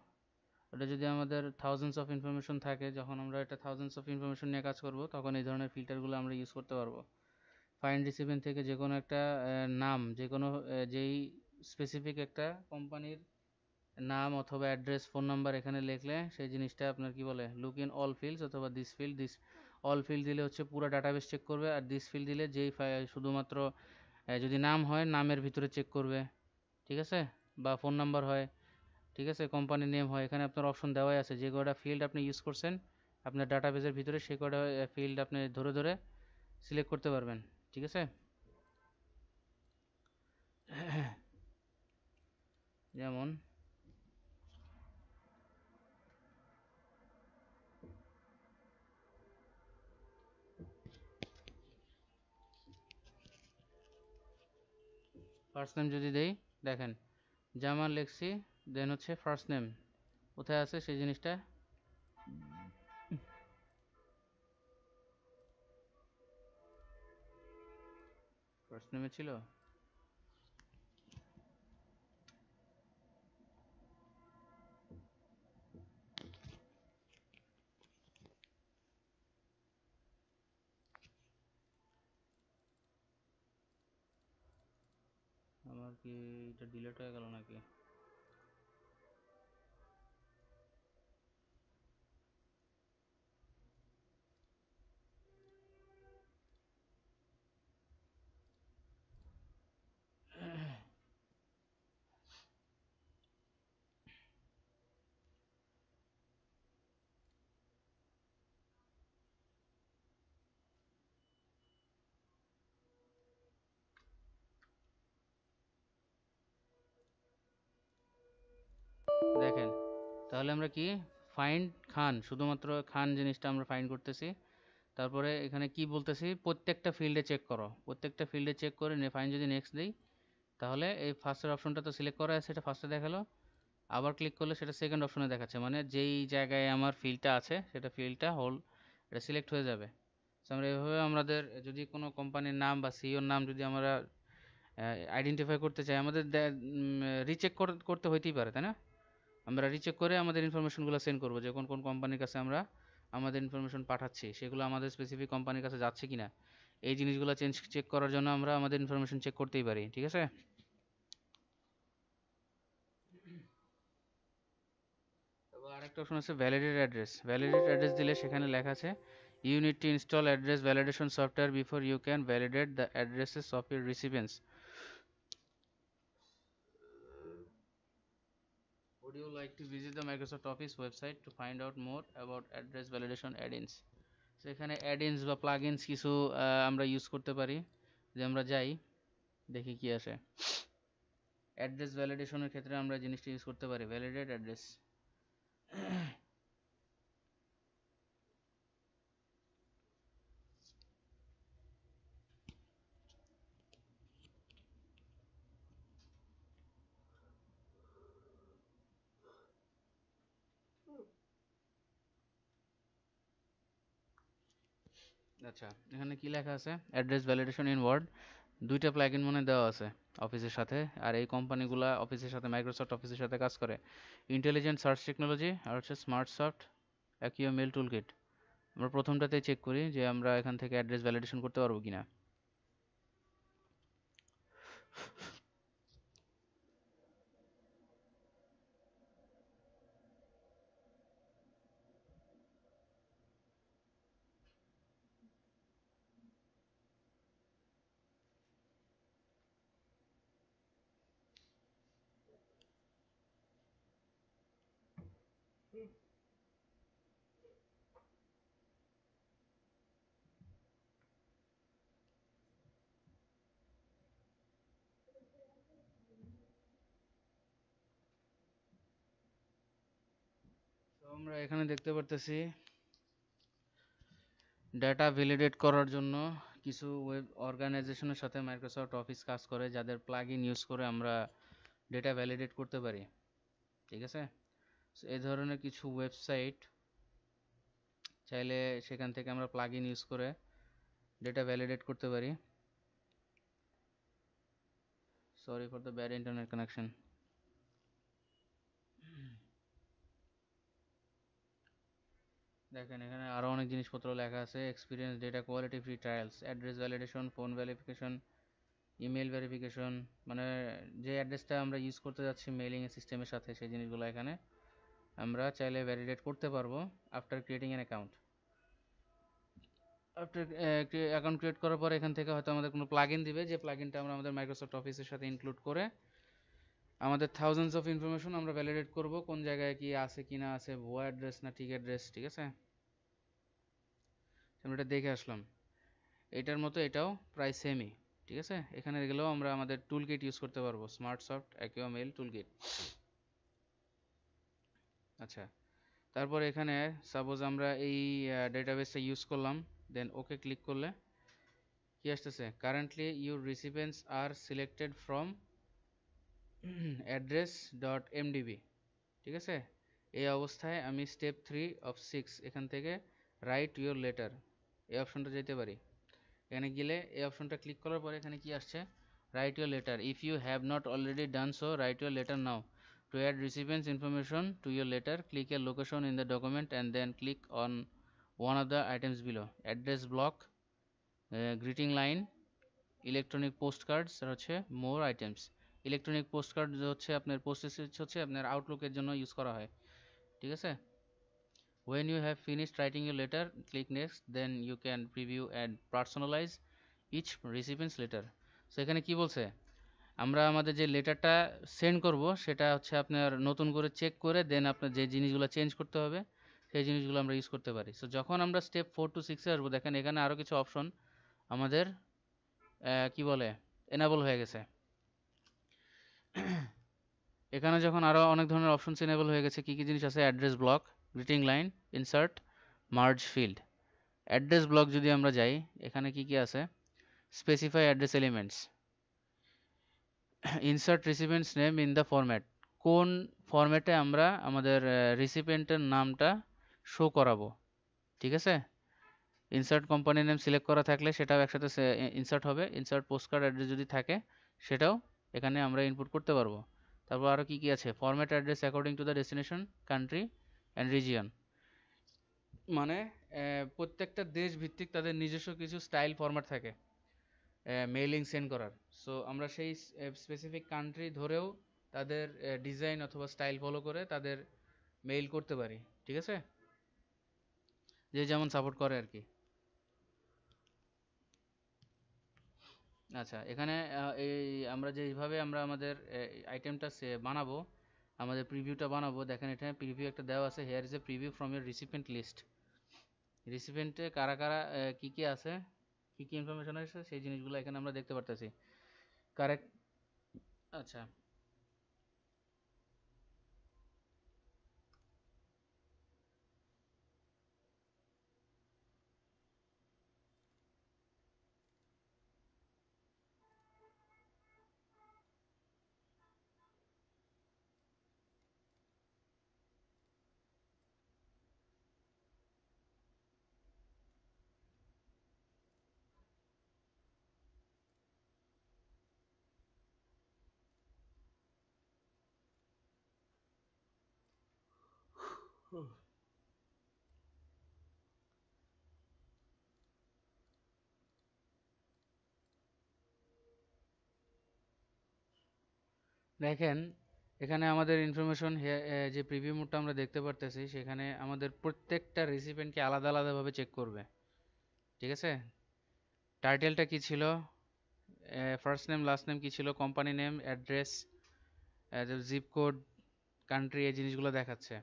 Speaker 1: এটা যদি আমাদের থাউজেন্ডস অফ ইনফরমেশন থাকে, যখন আমরা এটা থাউজেন্ডস অফ ইনফরমেশন নিয়ে কাজ করব, তখন এই ধরনের ফিল্টারগুলো আমরা ইউজ করতে পারবো। ফাইন্ড রিসিপিয়েন্ট থেকে যে কোনো একটা নাম, যে কোনো যেই স্পেসিফিক একটা কোম্পানির নাম অথবা অ্যাড্রেস, ফোন নাম্বার এখানে লিখলে সেই জিনিসটা আপনার কি বলে, লুক ইন অল ফিল্ডস, অথবা দিস অল ফিল্ড দিলে হচ্ছে পুরো ডাটাবেস চেক করবে, আর দিস ফিল্ড দিলে যেই শুধুমাত্র যদি নাম হয় নামের ভিতরে চেক করবে, ঠিক আছে। বা ফোন নাম্বার হয়, ঠিক আছে, কোম্পানির নেম হয়, এখানে আপনার অপশন দেওয়াই আছে, যে কয়টা ফিল্ড আপনি ইউজ করছেন আপনার ডাটাবেসের ভিতরে, সেই কয়টা ফিল্ড আপনি ধরে ধরে সিলেক্ট করতে পারবেন, ঠিক আছে। যেমন ফার্স্ট নেম যদি দেই, দেখেন জামান লিখছি, দেন হচ্ছে ফার্স্ট নেম, কোথায় আছে সেই জিনিসটা? ফার্স্ট নেমে ছিল। আমার কি এটা ডিলিট হয়ে গেল নাকি? দেখেন, তাহলে আমরা কি ফাইন্ড খান, শুধুমাত্র খান জিনিসটা আমরা ফাইন্ড করতেছি। তারপরে এখানে কি বলতেছি, প্রত্যেকটা ফিল্ডে চেক করো, প্রত্যেকটা ফিল্ডে চেক করে ফাইন যদি নেক্সট দিই, তাহলে এই ফার্স্টের অপশনটা তো সিলেক্ট করা আছে, এটা ফার্স্টে দেখালো। আবার ক্লিক করলে সেটা সেকেন্ড অপশনে দেখাচ্ছে, মানে যেই জায়গায় আমার ফিল্ডটা আছে সেটা ফিল্ডটা হোল এটা সিলেক্ট হয়ে যাবে। তো আমরা এভাবে আমাদের যদি কোনো কোম্পানির নাম বা সিইওর নাম যদি আমরা আইডেন্টিফাই করতে চাই, আমাদের রিচেক করতে হইতেই পারে, তাই না? আমরা রিচেক করে আমাদের ইনফরমেশনগুলো সেন্ড করবো, যে কোন কোন কোম্পানির কাছে আমরা আমাদের ইনফরমেশন পাঠাচ্ছি, সেগুলো আমাদের স্পেসিফিক কোম্পানির কাছে যাচ্ছে কিনা, এই জিনিসগুলো চেক করার জন্য আমরা আমাদের ইনফরমেশন চেক করতেই পারি, ঠিক আছে? তারপর আরেকটা অপশন আছে ভ্যালিডেট অ্যাড্রেস। ভ্যালিডেট অ্যাড্রেস দিলে সেখানে লেখা আছে you need to install address validation software before you can validate the addresses of your recipients. Would you like to visit the Microsoft Office website to find out more about address validation add-ins? So এখানে add-ins বা plugins কিছু আমরা ইউজ করতে পারি, যে আমরা যাই দেখি কি আসে। অ্যাড্রেস ভ্যালিডেশনের ক্ষেত্রে আমরা জিনিসটা ইউজ করতে পারি, ভ্যালিডেট অ্যাড্রেস। আচ্ছা, এখানে কি লেখা আছে, অ্যাড্রেস ভ্যালিডেশন ইন ওয়ার্ড, দুইটা প্লাগইন মনে দেওয়া আছে অফিসের সাথে। আর এই কোম্পানিগুলা অফিসের সাথে, মাইক্রোসফট অফিসের সাথে কাজ করে। ইন্টেলিজেন্ট সার্চ টেকনোলজি আর হচ্ছে স্মার্ট সফট অ্যাকিও মেল টুলকিট। আমরা প্রথমটাতে চেক করি যে আমরা এখান থেকে অ্যাড্রেস ভ্যালিডেশন করতে পারবো কিনা। তো আমরা এখানে দেখতে পারতেছি ডেটা ভ্যালিডেট করার জন্য কিছু ওয়েব অর্গানাইজেশনের সাথে মাইক্রোসফট অফিস কাজ করে, যাদের প্লাগইন ইউজ করে আমরা ডেটা ভ্যালিডেট করতে পারি, ঠিক আছে? এই ধরনের কিছু ওয়েবসাইট চাইলে সেখান থেকে আমরা প্লাগইন ইউজ করে ডেটা ভ্যালিডেট করতে পারি। Sorry for the bad internet connection. দেখেন এখানে আরো অনেক জিনিসপত্র লেখা আছে, experience data quality free trials, address validation, phone verification, email verification, মানে যে অ্যাড্রেসটা আমরা ইউজ করতে যাচ্ছি মেইলিং সিস্টেমের সাথে, সেই জিনিসগুলো এখানে আমরা চাইলে ভ্যালিডেট করতে পারবো after creating an account. After account create করার পর এখান থেকে হয়তো আমাদের কোনো প্লাগইন দিবে, যে প্লাগইনটা আমরা আমাদের মাইক্রোসফট অফিসের সাথে ইনক্লুড করে আমাদের থাউজেন্ডস অফ ইনফরমেশন আমরা ভ্যালিডেট করব, কোন জায়গায় কি আছে কি না আছে, ভুয়া অ্যাড্রেস না ঠিক অ্যাড্রেস, ঠিক আছে? আমরা এটা দেখে আসলাম। এটার মতো এটাও প্রায় সেমই, ঠিক আছে? এখানে গেলেও আমরা আমাদের টুল কিট ইউজ করতে পারবো, স্মার্ট সফট অ্যাকিও মেল টুল কিট। আচ্ছা, তারপর এখানে সাপোজ আমরা এই ডেটাবেসটা ইউজ করলাম, দেন ওকে ক্লিক করলে কি আসতেছে, currently your রিসিপিয়েন্টস are selected from address dot MDB, ঠিক আছে? এই অবস্থায় আমি স্টেপ 3 অফ 6 এখান থেকে রাইট ইউর লেটার এই অপশনটা যেতে পারি। এখানে গেলে এই অপশনটা ক্লিক করার পরে এখানে কি আসছে, write your letter, if you have not already done so write your letter now, to add recipient's information to your letter click a location in the document and then click on one of the items below, address block, greeting line, electronic post cards আর হচ্ছে more items. Electronic post card হচ্ছে আপনার পোস্টেজ হচ্ছে আপনার আউটলুকের জন্য ইউজ করা হয়, ঠিক আছে। When you have finished writing your letter click next, then you can preview and personalize each recipient's letter. So এখানে কি বলছে, আমরা আমাদের যে লেটারটা সেন্ড করব সেটা হচ্ছে আপনার নতুন করে চেক করে দেন আপনার যে জিনিসগুলো চেঞ্জ করতে হবে সেই জিনিসগুলো আমরা ইউজ করতে পারি। সো যখন আমরা স্টেপ 4 to 6 এ আসবো, দেখেন এখানে আরও কিছু অপশন আমাদের কি বলে এনাবল হয়ে গেছে। এখানে যখন আরও অনেক ধরনের অপশনস এনেবল হয়ে গেছে, কী কী জিনিস আছে, address block, greeting line, insert, merge field. Address block যদি আমরা যাই, এখানে কি কি আছে, specify address elements, insert রিসিপিয়েন্টস name in the format, কোন ফরম্যাটে আমরা আমাদের রিসিপিয়েন্টের নামটা শো করাবো, ঠিক আছে। ইনসার্ট কোম্পানি নেম সিলেক্ট করা থাকলে সেটাও একসাথে ইনসার্ট হবে। ইনসার্ট পোস্টকার্ড অ্যাড্রেস যদি থাকে সেটাও এখানে আমরা ইনপুট করতে পারবো। তারপর আরও কী কী আছে, format address according to the destination country and region, মানে প্রত্যেকটা দেশ ভিত্তিক তাদের নিজস্ব কিছু স্টাইল ফরম্যাট থাকে মেইলিং সেন্ড করার। সো আমরা সেই স্পেসিফিক কান্ট্রি ধরেও তাদের ডিজাইন অথবা স্টাইল ফলো করে তাদের মেইল করতে পারি, ঠিক আছে, যে যেমন সাপোর্ট করে আর কি। আচ্ছা, এখানে এই আমরা যেইভাবে আমরা আমাদের আইটেমটা বানাবো, আমাদের প্রিভিউটা বানাবো, দেখেন এখানে প্রিভিউ একটা দেওয়া আছে, here is a preview from your recipient list. রিসিপিয়েন্টে কারা কারা কী কী আছে, কী কী ইনফরমেশন আছে সেই জিনিসগুলো এখানে আমরা দেখতে পারতেছি, কারেক্ট। আচ্ছা, দেখেন এখানে আমাদের ইনফরমেশন যে প্রিভিউ মোডটা আমরা দেখতে পারতেছি, সেখানে আমাদের প্রত্যেকটা রিসিপিয়েন্টকে আলাদা আলাদাভাবে চেক করবে, ঠিক আছে। টাইটেলটা কি ছিল, ফার্স্ট নেম লাস্ট নেম কি ছিল, company name, address, zip code, country, এই জিনিসগুলো দেখাচ্ছে।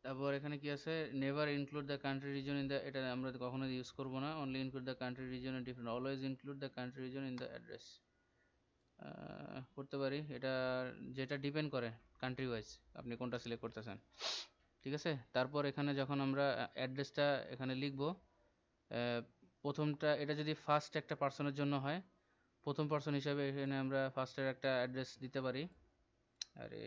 Speaker 1: তারপর এখানে কি আছে, never include the country region in the, এটা আমরা কখনো ইউজ করব না, only include the country region in different, always include the country region in the address, করতে পারি, এটা যেটা ডিপেন্ড করে কান্ট্রি ওয়াইজ আপনি কোনটা সিলেক্ট করতেছেন, ঠিক আছে। তারপর এখানে যখন আমরা অ্যাড্রেসটা এখানে লিখব, প্রথমটা এটা যদি ফার্স্ট একটা পার্সনের জন্য হয়, প্রথম পার্সন হিসাবে এখানে আমরা ফার্স্টের একটা অ্যাড্রেস দিতে পারি। আরে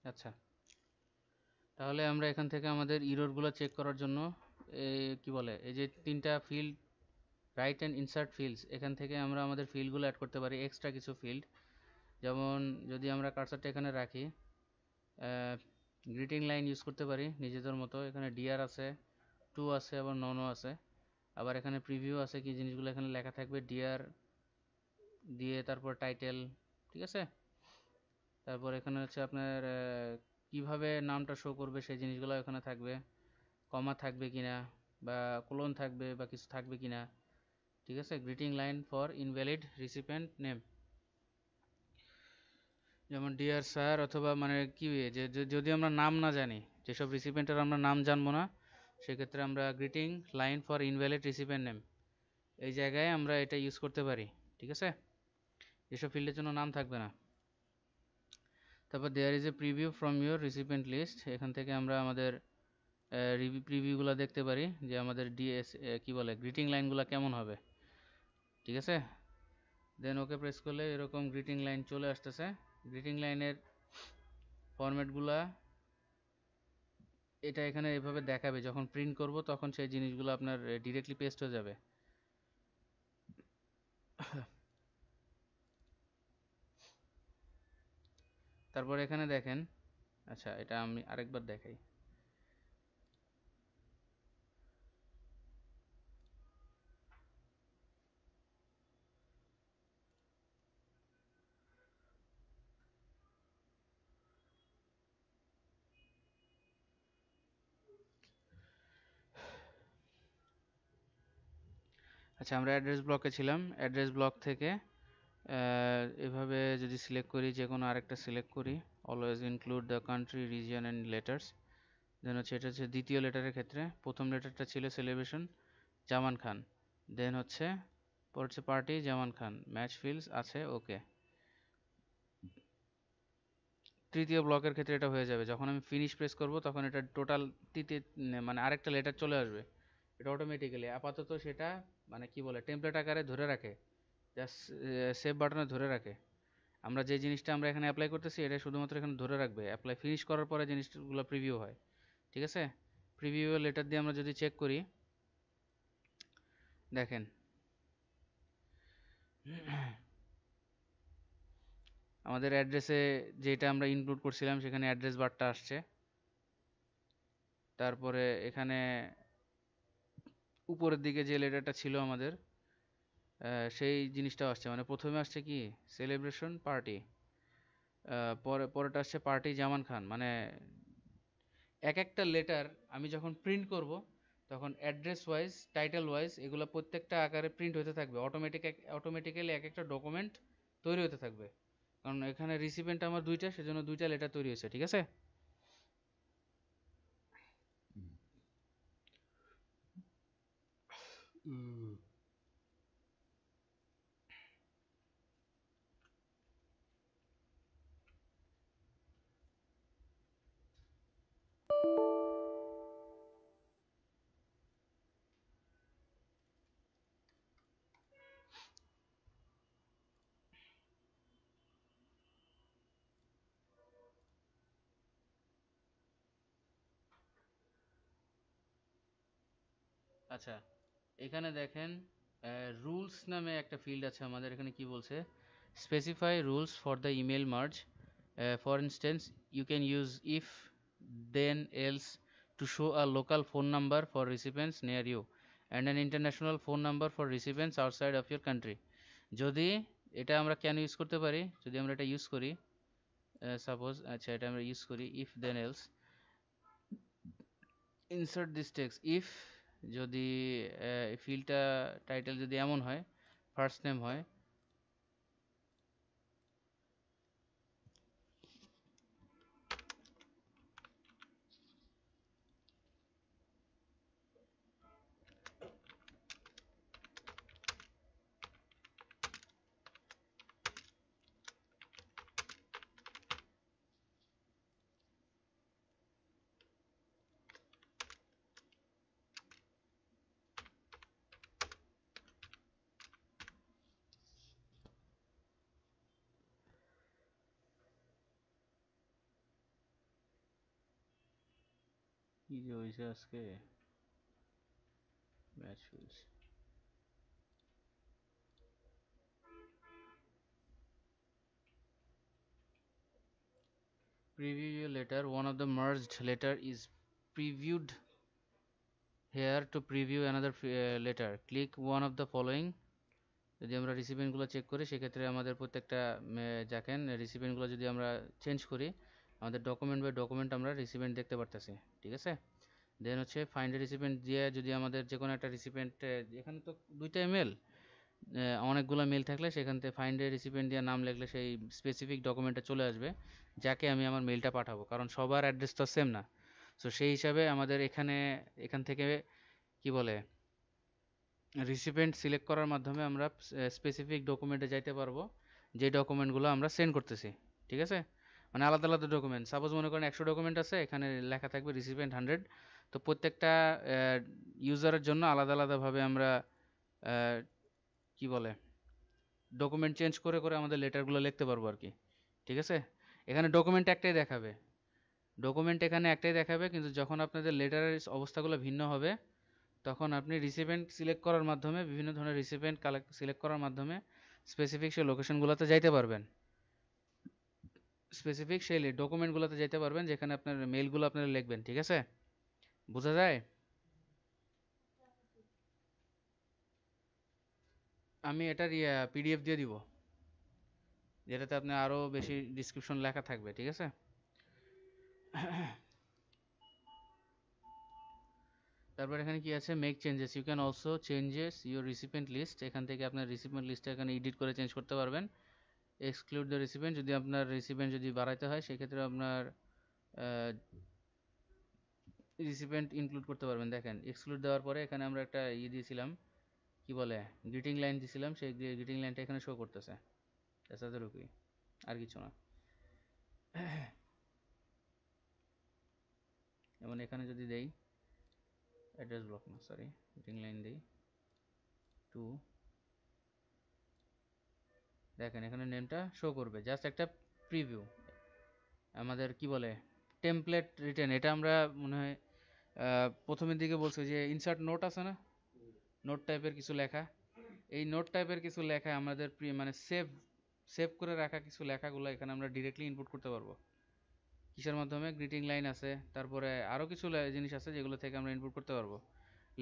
Speaker 1: আচ্ছা, তাহলে আমরা এখান থেকে আমাদের ইরর গুলো চেক করার জন্য কি বলে এই যে তিনটা field, right and insert fields, এখান থেকে আমরা আমাদের ফিল্ডগুলো অ্যাড করতে পারি, এক্সট্রা কিছু ফিল্ড। যেমন যদি আমরা কার্সারটা এখানে রাখি, গ্রিটিং লাইন ইউজ করতে পারি নিজেদের মতো। এখানে ডিআর আছে, টু আছে, আবার ননও আছে। আবার এখানে প্রিভিউ আছে, কি জিনিসগুলো এখানে লেখা থাকবে ডিআর দিয়ে, তারপর টাইটেল, ঠিক আছে। তারপর এখানে হচ্ছে আপনার কিভাবে নামটা শো করবে সেই জিনিসগুলো এখানে থাকবে, কমা থাকবে কিনা, বা কোলন থাকবে, বা কিছু থাকবে কিনা, ঠিক আছে। Greeting line for invalid recipient name, যেমন ডিয়ার স্যার, অথবা মানে কি যদি আমরা নাম না জানি, যেসব রিসিপিয়েন্টের আমরা নাম জানবো না, সেক্ষেত্রে আমরা greeting line for invalid recipient name, এই জায়গায় আমরা এটা ইউজ করতে পারি, ঠিক আছে। যেসব ফিল্ডের জন্য নাম থাকবে না। তারপর there is a preview from your recipient list, এখান থেকে আমরা আমাদের প্রিভিউগুলো দেখতে পারি যে আমাদের ডিএস কি বলে গ্রিটিং লাইনগুলো কেমন হবে, ঠিক আছে। দেন ওকে প্রেস করলে এরকম গ্রিটিং লাইন চলে আসতেছে। গ্রিটিং লাইনের ফরম্যাটগুলা এটা এখানে এভাবে দেখাবে, যখন প্রিন্ট করব তখন সেই জিনিসগুলো আপনার ডিরেক্টলি পেস্ট হয়ে যাবে। তারপর এখানে দেখেন, আচ্ছা এটা আমি আরেকবার দেখাই। আচ্ছা, আমরা অ্যাড্রেস ব্লকে ছিলাম। অ্যাড্রেস ব্লক থেকে এভাবে যদি সিলেক্ট করি, যে কোনো আরেকটা সিলেক্ট করি, always include the country, region and letters. Then হচ্ছে এটা হচ্ছে দ্বিতীয় লেটারের ক্ষেত্রে, প্রথম লেটারটা ছিল সেলিব্রেশন জামান খান, দেন হচ্ছে পর হচ্ছে পার্টি জামান খান, ম্যাচ ফিল্ডস আছে, ওকে। তৃতীয় ব্লকের ক্ষেত্রে এটা হয়ে যাবে, যখন আমি ফিনিশ প্রেস করব তখন এটা টোটাল মানে আরেকটা লেটার চলে আসবে, এটা অটোমেটিক্যালি। আপাতত সেটা মানে কি বলে টেমপ্লেট আকারে ধরে রাখে, জাস্ট সেভ বাটনে ধরে রাখে। আমরা যে জিনিসটা আমরা এখানে অ্যাপ্লাই করতেছি এটা শুধুমাত্র এখানে ধরে রাখবে, অ্যাপ্লাই ফিনিশ করার পরে জিনিসগুলো প্রিভিউ হয়, ঠিক আছে। প্রিভিউ লেটার দিয়ে আমরা যদি চেক করি, দেখেন আমাদের অ্যাড্রেসে যেটা আমরা ইনক্লুড করছিলাম সেখানে অ্যাড্রেস বারটা আসছে। তারপরে এখানে উপরের দিকে যে লেটারটা ছিল আমাদের, সেই জিনিসটাও আসছে, মানে প্রথমে আসছে কি সেলিব্রেশন পার্টি, পরেটা আসছে পার্টি জামান খান। মানে এক একটা লেটার আমি যখন প্রিন্ট করব তখন অ্যাড্রেস ওয়াইজ, টাইটেল ওয়াইজ এগুলো প্রত্যেকটা আকারে প্রিন্ট হতে থাকবে, অটোমেটিক্যালি এক একটা ডকুমেন্ট তৈরি হতে থাকবে। কারণ এখানে রিসিপিয়েন্ট আমার দুইটা, সেজন্য দুইটা লেটার তৈরি হয়েছে, ঠিক আছে। আচ্ছা, এখানে দেখেন রুলস নামে একটা ফিল্ড আছে আমাদের। এখানে কি বলছে, specify rules for the email merge. For instance, you can use if then else to show a local phone number for recipients near you and an international phone number for recipients outside of your country. যদি এটা আমরা কেন ইউজ করতে পারি, যদি আমরা এটা ইউজ করি, সাপোজ, আচ্ছা এটা আমরা ইউজ করি if then else, insert this text if, যদি ফিল্ডটা টাইটেল যদি এমন হয়, ফার্স্ট নেম হয়, কি যে হয়েছে আজকে, match fields, preview your letter, one of the merged letter is previewed here to preview another letter, click one of the following। যদি আমরা রিসিপিয়েন্টগুলো চেক করি সেক্ষেত্রে আমাদের প্রত্যেকটা দেখেন রিসিপিয়েন্টগুলো যদি আমরা চেঞ্জ করি, আমাদের ডকুমেন্ট বাই ডকুমেন্ট আমরা রিসিপিয়েন্ট দেখতে পারতেছি, ঠিক আছে। দেন হচ্ছে ফাইন্ড এ রিসিপিয়েন্ট দিয়ে যদি আমাদের যে কোনো একটা রিসিপিয়েন্ট, এখানে তো দুইটা ইমেল, অনেকগুলো মেল থাকলে সেখান থেকে ফাইন্ড এ রিসিপিয়েন্ট দিয়ে নাম লিখলে সেই স্পেসিফিক ডকুমেন্টে চলে আসবে যাকে আমি আমার মেলটা পাঠাবো, কারণ সবার অ্যাড্রেস তো সেম না। সো সেই হিসাবে আমাদের এখান থেকে কি বলে, রিসিপিয়েন্ট সিলেক্ট করার মাধ্যমে আমরা স্পেসিফিক ডকুমেন্টে যাইতে পারবো যে ডকুমেন্টগুলো আমরা সেন্ড করতেছি, ঠিক আছে। মানে আলাদা আলাদা ডকুমেন্ট, সাপোজ মনে করেন 100 ডকুমেন্ট আছে, এখানে লেখা থাকবে রিসিপিয়েন্ট 100। তো প্রত্যেকটা ইউজারের জন্য আলাদা আলাদাভাবে আমরা কি বলে ডকুমেন্ট চেঞ্জ করে করে আমাদের লেটারগুলো লিখতে পারবো আর কি, ঠিক আছে। এখানে ডকুমেন্ট একটাই দেখাবে, ডকুমেন্ট এখানে একটাই দেখাবে, কিন্তু যখন আপনাদের লেটারের অবস্থাগুলো ভিন্ন হবে তখন আপনি রিসিপিয়েন্ট সিলেক্ট করার মাধ্যমে, বিভিন্ন ধরনের রিসিপিয়েন্ট সিলেক্ট করার মাধ্যমে স্পেসিফিক সেই লোকেশনগুলোতে যাইতে পারবেন, স্পেসিফিক সেই ডকুমেন্টগুলোতে যাইতে পারবেন যেখানে আপনার মেইলগুলো আপনারা লিখবেন, ঠিক আছে। বোঝা যায়? আমি এটার পিডিএফ দিয়ে দিব, যেটাতে আপনি আরো বেশি ডিসক্রিপশন লেখা থাকবে, ঠিক আছে। তারপর এখানে কি আছে, make changes, you can also changes your recipient list. এখান থেকে আপনার রিসিপিয়েন্ট লিস্টটা এখানে এডিট করে চেঞ্জ করতে পারবেন। এক্সক্লুড দ্য রিসিপিয়েন্ট, যদি আপনার রিসিপিয়েন্ট যদি বাড়াইতে হয় সেক্ষেত্রে আপনার রিসিপিয়েন্ট ইনক্লুড করতে পারবেন। দেখেন এক্সক্লুড দেওয়ার পরে এখানে আমরা একটা দিয়েছিলাম, কি বলে, গ্রিটিং লাইন দিয়েছিলাম, সেই গ্রিটিং লাইনটা এখানে শো করতেছে, এতটুকুই, আর কিছু না। যেমন এখানে যদি দেই অ্যাড্রেস ব্লক না, সরি, গ্রিটিং লাইন দেই টু, দেখেন এখানে নেমটা শো করবে, জাস্ট একটা প্রিভিউ। আমাদের কি বলে টেমপ্লেট রিটেন, এটা আমরা মনে হয় প্রথমের দিকে বলছি যে ইনসার্ট নোট আছে না, নোট টাইপের কিছু লেখা, এই নোট টাইপের কিছু লেখা আমাদের মানে সেভ সেভ করে রাখা কিছু লেখাগুলো এখানে আমরা ডিরেক্টলি ইনপুট করতে পারবো। কিসের মাধ্যমে? গ্রিটিং লাইন আছে, তারপরে আরও কিছু জিনিস আছে যেগুলো থেকে আমরা ইনপুট করতে পারবো,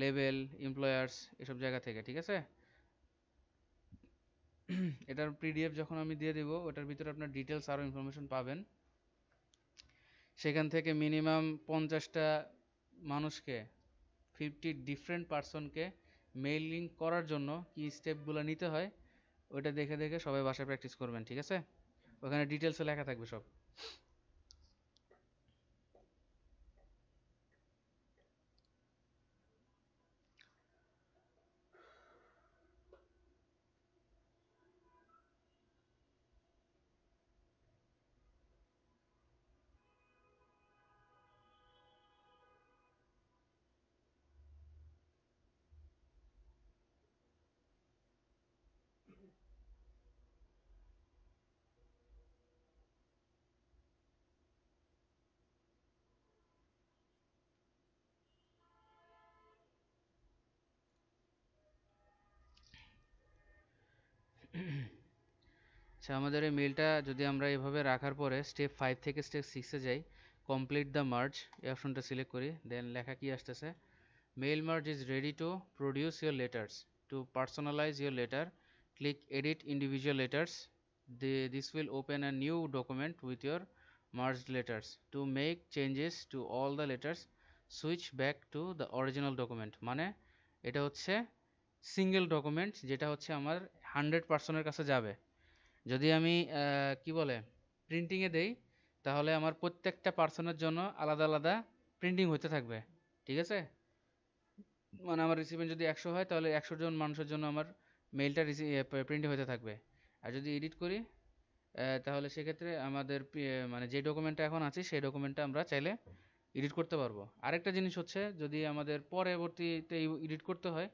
Speaker 1: লেবেল, এমপ্লয়ার্স, এসব জায়গা থেকে, ঠিক আছে। এটার পিডিএফ যখন আমি দিয়ে দিব ওটার ভিতরে আপনার ডিটেলস আরও ইনফরমেশন পাবেন। সেখান থেকে মিনিমাম 50টা মানুষকে, 50 ডিফারেন্ট পার্সনকে মেইলিং করার জন্য কি স্টেপগুলো নিতে হয় ওটা দেখে দেখে সবাই বাসায় প্র্যাকটিস করবেন, ঠিক আছে। ওখানে ডিটেলসে লেখা থাকবে সব। আচ্ছা, আমাদের এই মেইলটা যদি আমরা এভাবে রাখার পরে স্টেপ 5 থেকে স্টেপ 6 এ যাই, কমপ্লিট দ্য মার্জ এই অপশনটা সিলেক্ট করি, দেন লেখা কি আসতেছে, mail merge is ready to produce your letters, to personalize your letter, click edit individual letters, this will open a new document with your merged letters. To make changes to all the letters, switch back to the original document. মানে এটা হচ্ছে সিঙ্গেল ডকুমেন্ট, যেটা হচ্ছে আমার 100% এর কাছে যাবে। যদি আমি কি বলে প্রিন্টিংয়ে দেই, তাহলে আমার প্রত্যেকটা পার্সনের জন্য আলাদা আলাদা প্রিন্টিং হতে থাকবে, ঠিক আছে? মানে আমার রিসিপিয়েন্ট যদি 100 হয়, তাহলে 100 জন মানুষের জন্য আমার মেইলটা প্রিন্টিং হতে থাকবে। আর যদি এডিট করি, তাহলে সেক্ষেত্রে আমাদের মানে যে ডকুমেন্টটা এখন আছে সেই ডকুমেন্টটা আমরা চাইলে এডিট করতে পারবো। আরেকটা জিনিস হচ্ছে, যদি আমাদের পরবর্তীতে এডিট করতে হয়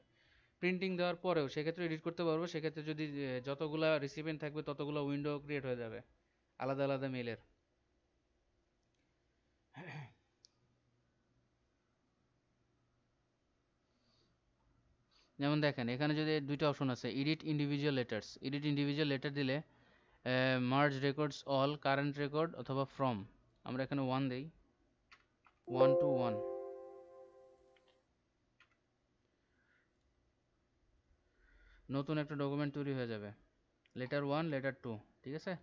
Speaker 1: প্রিন্টিং দেওয়ার পরেও, সেক্ষেত্রে এডিট করতে পারবো। সেক্ষেত্রে যদি যতগুলা রিসিপিয়েন্ট থাকবে ততগুলো উইন্ডো ক্রিয়েট হয়ে যাবে আলাদা আলাদা মেইলের। যেমন দেখেন এখানে যদি দুইটা অপশন আছে, edit individual letters, edit individual letter দিলে merge records all current record অথবা ফ্রম, আমরা এখানে 1 দেই, 1 to 1, নতুন একটা ডকুমেন্ট তৈরি হয়ে যাবে, লেটার 1 লেটার 2, ঠিক আছে?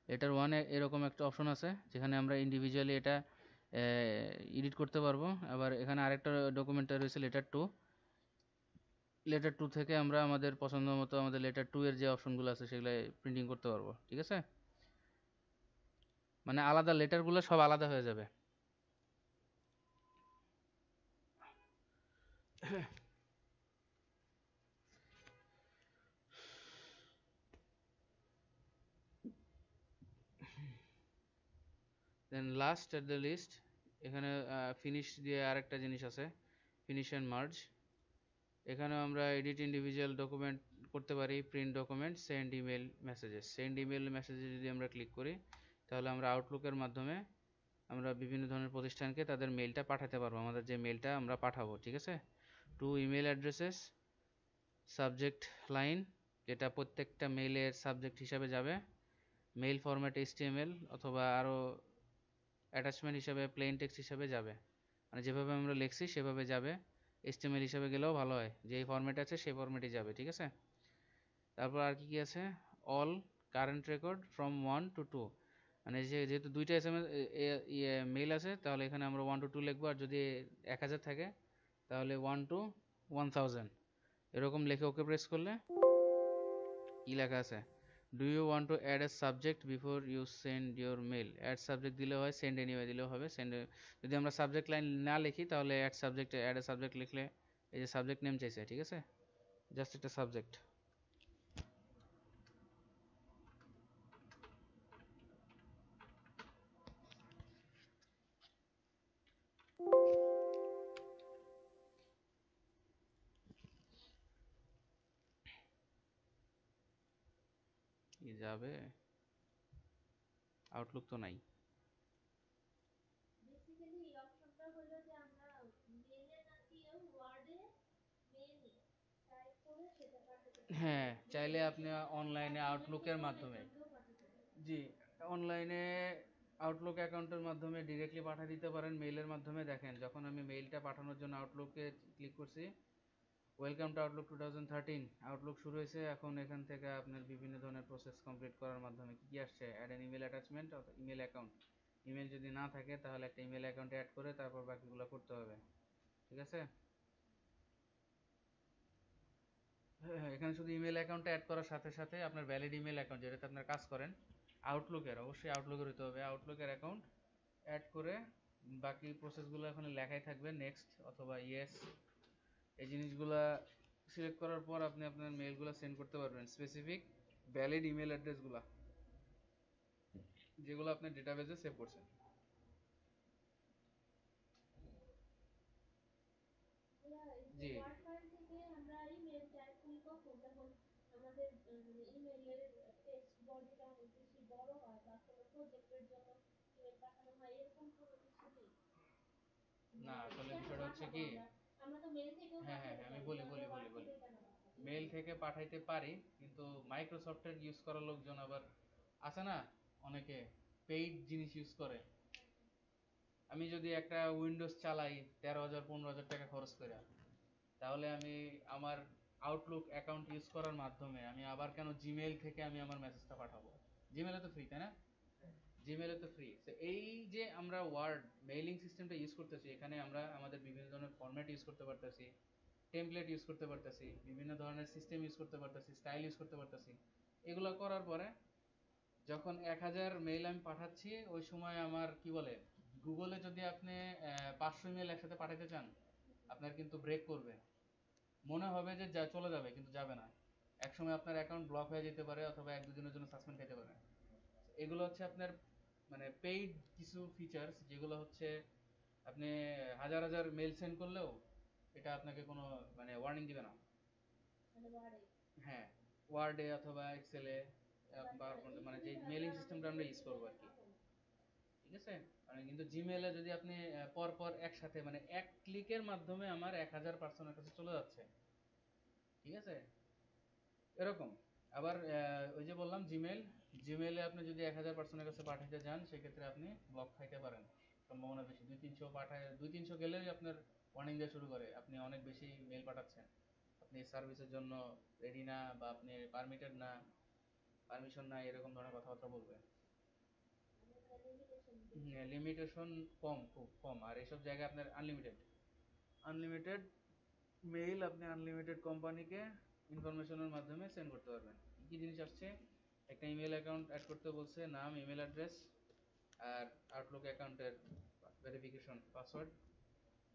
Speaker 1: লেটার 1 এ এরকম একটা অপশন আছে যেখানে আমরা ইন্ডিভিজুয়ালি এটা এডিট করতে পারবো। আবার এখানে আরেকটা ডকুমেন্ট রয়েছে লেটার 2, লেটার 2 থেকে আমরা আমাদের পছন্দ মতো আমাদের লেটার 2 এর যে অপশনগুলো আছে সেগুলো প্রিন্টিং করতে পারবো, ঠিক আছে? মানে আলাদা লেটারগুলো সব আলাদা হয়ে যাবে। দেন লাস্ট এট দ্য লিস্ট, এখানে ফিনিশ দিয়ে আরেকটা জিনিস আছে, ফিনিশ অ্যান্ড মার্জ। এখানেও আমরা এডিট ইন্ডিভিজুয়াল ডকুমেন্ট করতে পারি, print document, send email messages. Send email মেসেজে যদি আমরা ক্লিক করি, তাহলে আমরা আউটলুকের মাধ্যমে আমরা বিভিন্ন ধরনের প্রতিষ্ঠানকে তাদের মেইলটা পাঠাতে পারবো, আমাদের যে মেইলটা আমরা পাঠাবো, ঠিক আছে? To email addresses, subject line, যেটা প্রত্যেকটা মেইলের সাবজেক্ট হিসাবে যাবে, মেইল ফরম্যাট HTML অথবা আরও অ্যাটাচমেন্ট হিসাবে প্লেন টেক্সট হিসাবে যাবে, মানে যেভাবে আমরা লিখছি সেভাবে যাবে। HTML হিসাবে গেলেও ভালো হয়, যেই ফরম্যাট আছে সেই ফরম্যাটে যাবে, ঠিক আছে? তারপর আর কি কি আছে, all current record from 1 to 2, মানে যেহেতু দুইটা SMS মেইল আছে, তাহলে এখানে আমরা 1 to 2 লিখবো। আর যদি 1000 থাকে তাহলে 1 to 1000 এরকম লিখে ওকে প্রেস করলে কি লেখা আছে, do you want to add a subject before you send your mail. Add subject দিলেও হয়, সেন্ড এনিওয়ে দিলেও হবে। যদি আমরা সাবজেক্ট লাইন না লিখি, তাহলে অ্যাড এ সাবজেক্ট লিখলে এই যে সাবজেক্ট নেম চাইছে, ঠিক আছে? জাস্ট একটা সাবজেক্ট। কি যাবে, আউটলুক তো নাই। হ্যাঁ, চাইলে আপনি অনলাইনে আউটলুকের মাধ্যমে, জি, অনলাইনে আউটলুক অ্যাকাউন্টের মাধ্যমে ডিরেক্টলি পাঠিয়ে দিতে পারেন মেইলের মাধ্যমে। দেখেন যখন আমি মেইলটা পাঠানোর জন্য আউটলুকে ক্লিক করছি, ওয়েলকাম টু আউটলুক 2013, আউটলুক শুরু হয়েছে। এখন এখান থেকে আপনার বিভিন্ন ধরনের প্রসেস কমপ্লিট করার মাধ্যমে কি কি আসছে, অ্যাড অ্যান ইমেল অ্যাটাচমেন্ট অথবা ইমেল অ্যাকাউন্ট। ইমেল যদি না থাকে তাহলে একটা ইমেল অ্যাকাউন্ট অ্যাড করে তারপর বাকিগুলো করতে হবে, ঠিক আছে? হ্যাঁ, এখানে শুধু ইমেল অ্যাকাউন্টটা অ্যাড করার সাথে সাথে আপনার ভ্যালিড ইমেল অ্যাকাউন্ট, যেটাতে আপনার কাজ করেন আউটলুকের, অবশ্যই আউটলুকের হতে হবে। আউটলুকের অ্যাকাউন্ট অ্যাড করে বাকি প্রসেসগুলো এখানে লেখাই থাকবে, নেক্সট অথবা ইয়েস। এই জিনিসগুলা সিলেক্ট করার পর আপনি আপনার মেইলগুলো সেন্ড করতে পারবেন, স্পেসিফিক ভ্যালিড ইমেল অ্যাড্রেসগুলো যেগুলো আপনি ডেটাবেজে সেভ করছেন। জি, না আসলে বিষয়টা হচ্ছে কি, হ্যাঁ হ্যাঁ হ্যাঁ, আমি বলি। মেইল থেকে পাঠাইতে পারি, কিন্তু মাইক্রোসফটের ইউজ করা লোকজন আবার আছে না অনেকে পেইড জিনিস ইউজ করে। আমি যদি একটা উইন্ডোজ চালাই 13,000 15,000 টাকা খরচ করে, তাহলে আমি আমার আউটলুক অ্যাকাউন্ট ইউজ করার মাধ্যমে আমি আবার কেন জিমেইল থেকে আমি আমার মেসেজটা পাঠাবো? জিমেইলে তো ফ্রি, তাই না? জিমেইলে তো ফ্রি। তো এই যে আমরা ওয়ার্ড মেইলিং সিস্টেমটা ইউজ করতেছি, এখানে আমরা আমাদের বিভিন্ন ধরনের ফরম্যাট ইউজ করতে পারতেছি, টেমপ্লেট ইউজ করতে পারতেছি, বিভিন্ন ধরনের সিস্টেম ইউজ করতে পারতেছি, স্টাইল ইউজ করতে পারতেছি। এগুলো করার পরে যখন 1000 মেইল আমি পাঠাচ্ছি, ওই সময় আমার কি বলে, গুগলে যদি আপনি 500 ইমেল একসাথে পাঠাতে চান, আপনার কিন্তু ব্রেক করবে। মনে হবে যে যা চলে যাবে, কিন্তু যাবে না। একসময় আপনার অ্যাকাউন্ট ব্লক হয়ে যেতে পারে, অথবা 1-2 দিনের জন্য সাসপেন্ড খেতে পারে। এগুলো হচ্ছে আপনার মানে পেইড কিছু ফিচার্স, যেগুলো হচ্ছে আপনি হাজার হাজার মেল সেন্ড করলেও এটা আপনাকে কোনো মানে ওয়ার্নিং দিবে না। হ্যাঁ, ওয়ার্ডে অথবা এক্সেলে, মানে যে মেলিং সিস্টেমটা আমরা ইউজ করবো আর কি। ঠিক আছে? মানে কিন্তু জিমেইলে যদি আপনি পর পর একসাথে মানে এক ক্লিকের মাধ্যমে আমার 1000 পার্সনের কাছে চলে যাচ্ছে। ঠিক আছে? এরকম। আবার ওই যে বললাম জিমেইল, জিমেইলে আপনি যদি 1000 পার্সনের কাছে পাঠাতে যান, সেক্ষেত্রে আপনি ব্লক খাইতে পারেন, সম্ভাবনা বেশি। 200-300 পাঠায়, 200-300 গেলেই আপনার ওয়ার্নিং দেওয়া শুরু করে, আপনি অনেক বেশি মেল পাঠাচ্ছেন, আপনি সার্ভিসের জন্য রেডি না, বা আপনি পারমিটেড না, পারমিশন নাই, এরকম ধরনের কথাবার্তা বলবে। লিমিটেশন কম, খুব কম। আর এইসব জায়গায় আপনার আনলিমিটেড, আনলিমিটেড মেইল আপনি আনলিমিটেড কোম্পানিকে ইনফরমেশনের মাধ্যমে সেন্ড করতে পারবেন। কি জিনিস আসছে, একটা ইমেল অ্যাকাউন্ট অ্যাড করতে বলছে, নাম, ইমেল অ্যাড্রেস, আর আউটলুক অ্যাকাউন্টের ভেরিফিকেশন পাসওয়ার্ড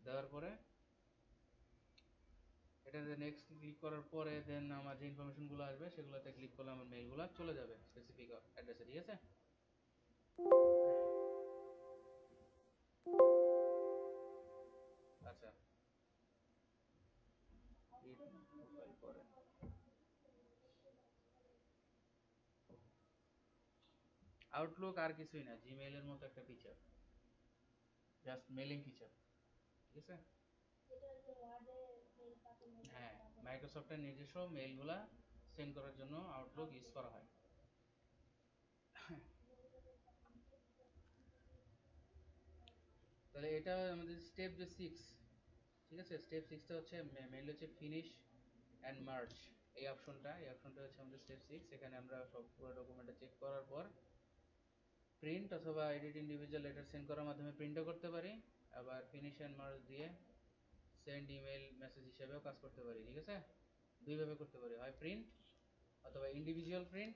Speaker 1: দেওয়ার পরে এটাতে নেক্সট ক্লিক করার পরে দেন আমার যে ইনফরমেশনগুলো আসবে সেগুলোতে ক্লিক করলে আমার মেইলগুলো চলে যাবে স্পেসিফিক অ্যাড্রেসে। ঠিক আছে? আচ্ছা, প্রোফাইল করে আউটলুক আর কিছুই না, জিমেইলের মতো একটা ফিচার, জাস্ট মেলিং ফিচার। ঠিক আছে? হ্যাঁ, মাইক্রোসফটের নিজস্ব মেইলগুলা সেন্ড করার জন্য আউটলুক ইউজ করা হয়। তাহলে এটা আমাদের স্টেপ যে 6। ঠিক আছে? স্টেপ 6টা হচ্ছে মেইনলি হচ্ছে ফিনিশ অ্যান্ড মার্জ। এই অপশনটা হচ্ছে আমাদের স্টেপ 6। এখানে আমরা সব পুরো ডকুমেন্টটা চেক করার পর প্রিন্ট অথবা এডিট ইন্ডিভিজুয়াল লেটার সেন্ড করার মাধ্যমে প্রিন্টও করতে পারি, আবার ফিনিশ অ্যান্ড মার্জ দিয়ে সেন্ড ইমেল মেসেজ হিসেবেও কাজ করতে পারি। ঠিক আছে? দুইভাবে করতে পারি, হয় প্রিন্ট অথবা ইন্ডিভিজুয়াল প্রিন্ট,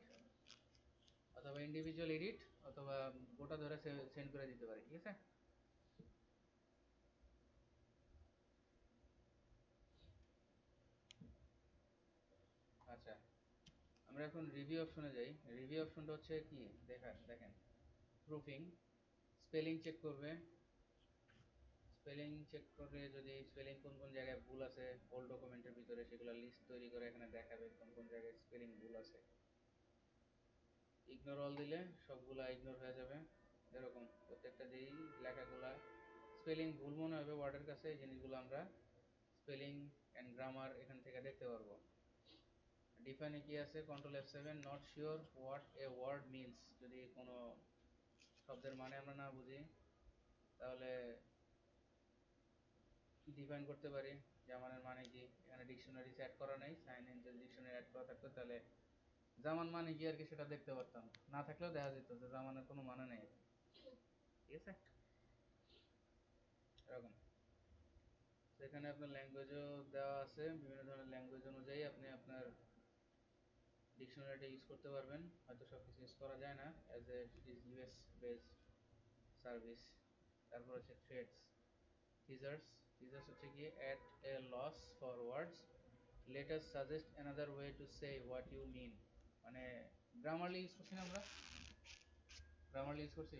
Speaker 1: অথবা ইন্ডিভিজুয়াল এডিট, অথবা গোটা ধরে সেন্ড করে দিতে পারি। ঠিক আছে? আচ্ছা, আমরা এখন রিভিউ অপশনে যাই। রিভিউ অপশনটা হচ্ছে কি, দেখেন, প্রুফিং, স্পেলিং চেক করবে। স্পেলিং চেক করে যদি স্পেলিং কোন কোন জায়গায় ভুল আছে ওল্ড ডকুমেন্টের ভিতরে, সেগুলো লিস্ট তৈরি করে এখানে দেখাবে কোন কোন জায়গায় স্পেলিং ভুল আছে। ইগনোর অল দিলে সবগুলা ইগনোর হয়ে যাবে। এরকম প্রত্যেকটা যেই লেখাগুলা স্পেলিং ভুল মনে হবে ওয়ার্ডের কাছে, এই জিনিসগুলো আমরা স্পেলিং অ্যান্ড গ্রামার এখান থেকে দেখতে পারবো। ডিফাইনে কি আছে, control F7, not sure what a word means, যদি কোনো শব্দের মানে আমরা না বুঝি, তাহলে ডিফাইন করতে পারি জামানের মানে কি। এখানে ডিকশনারি অ্যাড করা নেই, সাইন ইন যদি ডিকশনারি অ্যাড করা থাকতো তাহলে জামান মানে কি আর কি সেটা দেখতে পারতাম, না থাকলেও দেখা যেত যে জামানের কোনো মানে নেই। ঠিক আছে? এরকম। সেখানে আপনার ল্যাঙ্গুয়েজও দেওয়া আছে, বিভিন্ন ধরনের ল্যাঙ্গুয়েজ অনুযায়ী আপনি আপনার ডিকশনারিটা ইউজ করতে পারবেন। হয়তো সব কিছু ইউজ করা যায় না, as a is US based service. তারপর হচ্ছে থ্রেডস, টিজার্স। টিজার্স হচ্ছে কি, at a loss for words, let us suggest another way to say what you mean. মানে গ্রামারলি ইউজ করছি না আমরা, গ্রামারলি ইউজ করছি।